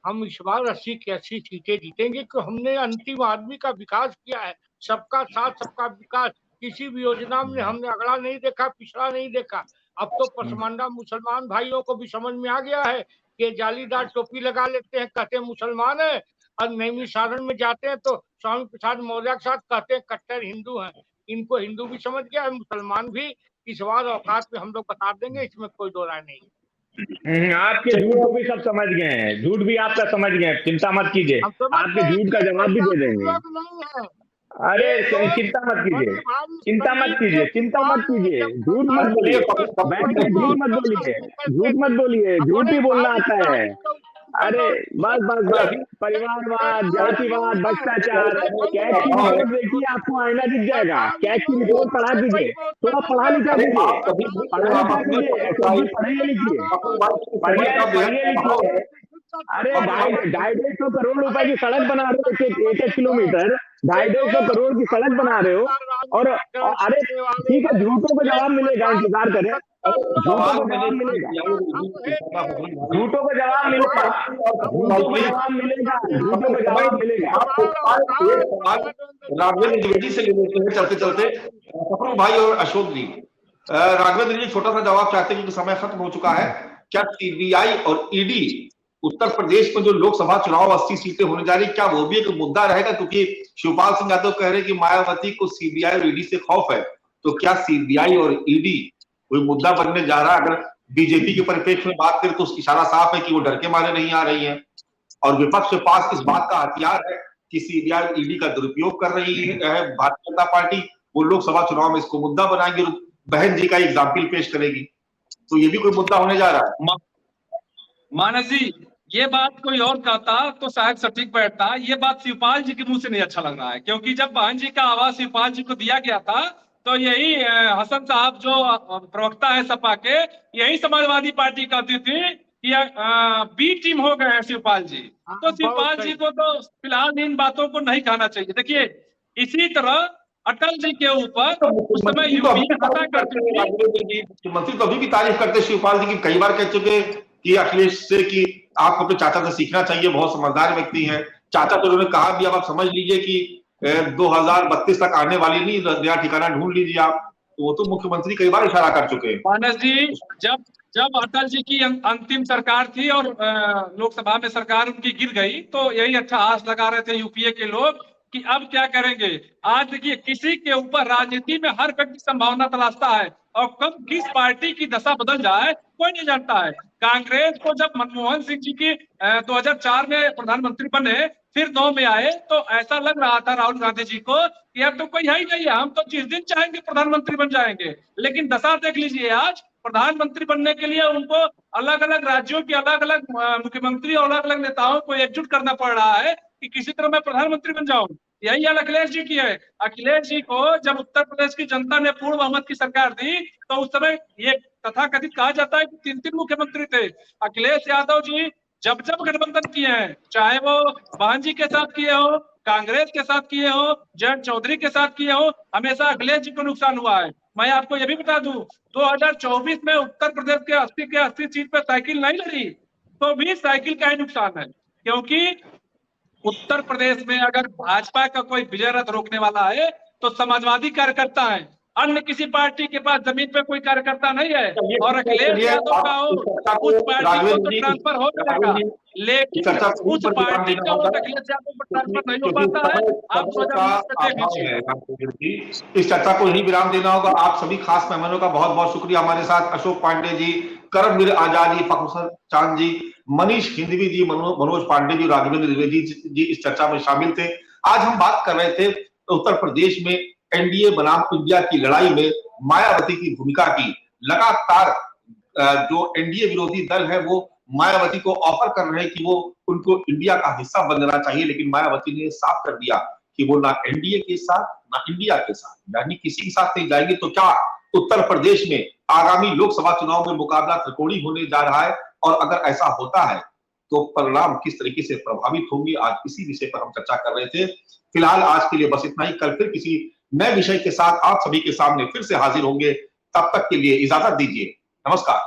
हम इस बार 80 की 80 सीटें जीतेंगे, कि हमने अंतिम आदमी का विकास किया है। सबका साथ सबका विकास, किसी भी योजना में हमने अगड़ा नहीं देखा, पिछड़ा नहीं देखा। अब तो पसमानदा मुसलमान भाइयों को भी समझ में आ गया है कि जालीदार टोपी लगा लेते हैं, कहते हैं मुसलमान है, और नैमी सारण में जाते हैं तो स्वामी प्रसाद मौर्य के साथ कहते हैं कट्टर हिंदू हैं। इनको हिंदू भी समझ गया है, मुसलमान भी। इस बार औकात में हम लोग बता देंगे, इसमें कोई दो राय नहीं।
आपके झूठ को भी सब समझ गए हैं, झूठ भी आपका समझ गए हैं, चिंता मत कीजिए, आपके झूठ का जवाब भी दे देंगे। अरे चिंता मत कीजिए, चिंता मत कीजिए, चिंता मत कीजिए, झूठ मत बोलिए, बैठ के झूठ मत बोलिए, झूठ मत बोलिए, झूठ भी बोलना आता है। अरे बस बस बस, परिवारवाद, जातिवाद, भ्रष्टाचार, कैग की रिपोर्ट देखिए, आपको आईना दिख जाएगा। कैग की रिपोर्ट पढ़ा दीजिए, थोड़ा पढ़ा लिखा कीजिए, पढ़ा लिखा कीजिए, पढ़िए लिखिए, पढ़िए लिखिए। अरे 250 करोड़ रुपए की सड़क बना रहे हो, एक किलोमीटर 250 करोड़ की सड़क बना रहे हो, और अरे ठीक है, झूठों को जवाब मिलेगा, इंतजार करें, झूठों को जवाब मिलेगा, झूठों को जवाब मिलेगा, झूठों को जवाब मिलेगा, झूठों को जवाब मिलेगा।
राघवेंद्र द्विवेदी से ले लेते हैं चलते चलते, सफरुख भाई और अशोक जी। राघवेंद्र जी छोटा सा जवाब चाहते हैं क्योंकि समय खत्म हो चुका है। क्या सीबीआई और ईडी उत्तर प्रदेश में जो लोकसभा चुनाव 80 सीटें होने जा रही, क्या वो भी एक मुद्दा रहेगा? क्योंकि शिवपाल सिंह यादव कह रहे हैं कि मायावती को सीबीआई और ईडी से खौफ है, तो क्या सीबीआई और ईडी कोई मुद्दा बनने जा रहा है? अगर बीजेपी के परिप्रेक्ष्य में बात करें तो इशारा साफ है कि वो डर के मारे नहीं आ रही है, और विपक्ष के पास इस बात का हथियार है कि सीबीआई और ईडी का दुरुपयोग कर रही है भारतीय जनता पार्टी। वो लोकसभा चुनाव में इसको मुद्दा बनाएंगे और बहन जी का एग्जाम्पल पेश करेगी, तो ये भी कोई मुद्दा होने जा रहा है।
मानस जी, ये बात कोई और कहता तो शायद सटीक बैठता, ये बात शिवपाल जी के मुंह से नहीं अच्छा लग रहा है, क्योंकि जब बहन जी का आवाज शिवपाल जी को दिया गया था तो यही हसन साहब जो प्रवक्ता है सपा के, यही समाजवादी पार्टी कहती थी कि बी टीम हो गए हैं शिवपाल जी। तो शिवपाल जी को तो फिलहाल इन बातों को नहीं कहना चाहिए। देखिए, इसी तरह अटल जी के ऊपर उस समय यूपी में हत्या करते थे,
मुख्यमंत्री तो अभी भी तारीफ करते शिवपाल जी की, कई बार कह चुके कि अखिलेश से कि आपको अपने चाचा से सीखना चाहिए, बहुत समझदार व्यक्ति हैं। चाचा तो उन्होंने कहा भी, अब आप समझ लीजिए कि 2032 तक आने वाली नहीं, नया ठिकाना ढूंढ लीजिए आप। तो वो तो मुख्यमंत्री कई बार इशारा कर चुके हैं।
मानस जी, जब अटल जी की अंतिम सरकार थी और लोकसभा में सरकार उनकी गिर गई, तो यही अच्छा आस लगा रहे थे यूपीए के लोग कि अब क्या करेंगे। आज देखिए, किसी के ऊपर राजनीति में हर व्यक्ति संभावना तलाशता है, और कब किस पार्टी की दशा बदल जाए कोई नहीं जानता है। कांग्रेस को जब मनमोहन सिंह जी की 2004 में प्रधानमंत्री बने, फिर 9 में आए, तो ऐसा लग रहा था राहुल गांधी जी को कि अब तो कोई है ही नहीं है, हम तो जिस दिन चाहेंगे प्रधानमंत्री बन जाएंगे। लेकिन दशा देख लीजिए, आज प्रधानमंत्री बनने के लिए उनको अलग अलग राज्यों के अलग अलग मुख्यमंत्री और अलग अलग नेताओं को एकजुट करना पड़ रहा है कि किसी तरह मैं प्रधानमंत्री बन जाऊं। यही हाल अखिलेश जी की है। अखिलेश जी को जब उत्तर प्रदेश की जनता ने पूर्ण बहुमत की सरकार दी, तो उस समय ये तथाकथित कहा जाता है कि 3 मुख्यमंत्री थे। अखिलेश यादव जी जब गठबंधन किए हैं, चाहे वो बहन जी के साथ किए हो, कांग्रेस के साथ किए हो, जयंत चौधरी के साथ किए हो, हमेशा अखिलेश जी को नुकसान हुआ है। मैं आपको ये भी बता दूं, 2024 में उत्तर प्रदेश के 80 सीट पे साइकिल नहीं लड़ी, तो भी साइकिल का ही नुकसान है, क्योंकि उत्तर प्रदेश में अगर भाजपा का कोई विजय रथ रोकने वाला है तो समाजवादी कार्यकर्ता है, अन्य किसी पार्टी के पास जमीन पे कोई कार्यकर्ता नहीं है। और अखिलेश यादव का हो, उस पार्टी को तो ट्रांसफर हो जाएगा, लेकिन उस पार्टी का वोट अखिलेश यादव को ट्रांसफर नहीं हो पाता है। आप
इस चर्चा को यही विराम देना होगा। आप सभी खास मेहमानों का बहुत बहुत शुक्रिया। हमारे साथ अशोक पांडे जी, करमवीर आजाद जी, फखरुद्दीन चांद जी, मनीष हिंदवी जी, मनोज पांडे जी, राघवेंद्र द्विवेदी जी इस चर्चा में शामिल थे। आज हम बात कर रहे थे उत्तर प्रदेश में एनडीए बनाम इंडिया की लड़ाई में मायावती की भूमिका की। लगातार जो एनडीए विरोधी दल है वो मायावती को ऑफर कर रहे हैं कि वो उनको इंडिया का हिस्सा बनना चाहिए, लेकिन मायावती ने साफ कर दिया कि वो ना एनडीए के साथ ना इंडिया के साथ, यानी किसी के साथ नहीं जाएगी। तो क्या उत्तर प्रदेश में आगामी लोकसभा चुनाव में मुकाबला त्रिकोणीय होने जा रहा है, और अगर ऐसा होता है तो परिणाम किस तरीके से प्रभावित होंगे, आज इसी विषय पर हम चर्चा कर रहे थे। फिलहाल आज के लिए बस इतना ही। कल फिर किसी नए विषय के साथ आप सभी के सामने फिर से हाजिर होंगे। तब तक के लिए इजाजत दीजिए। नमस्कार।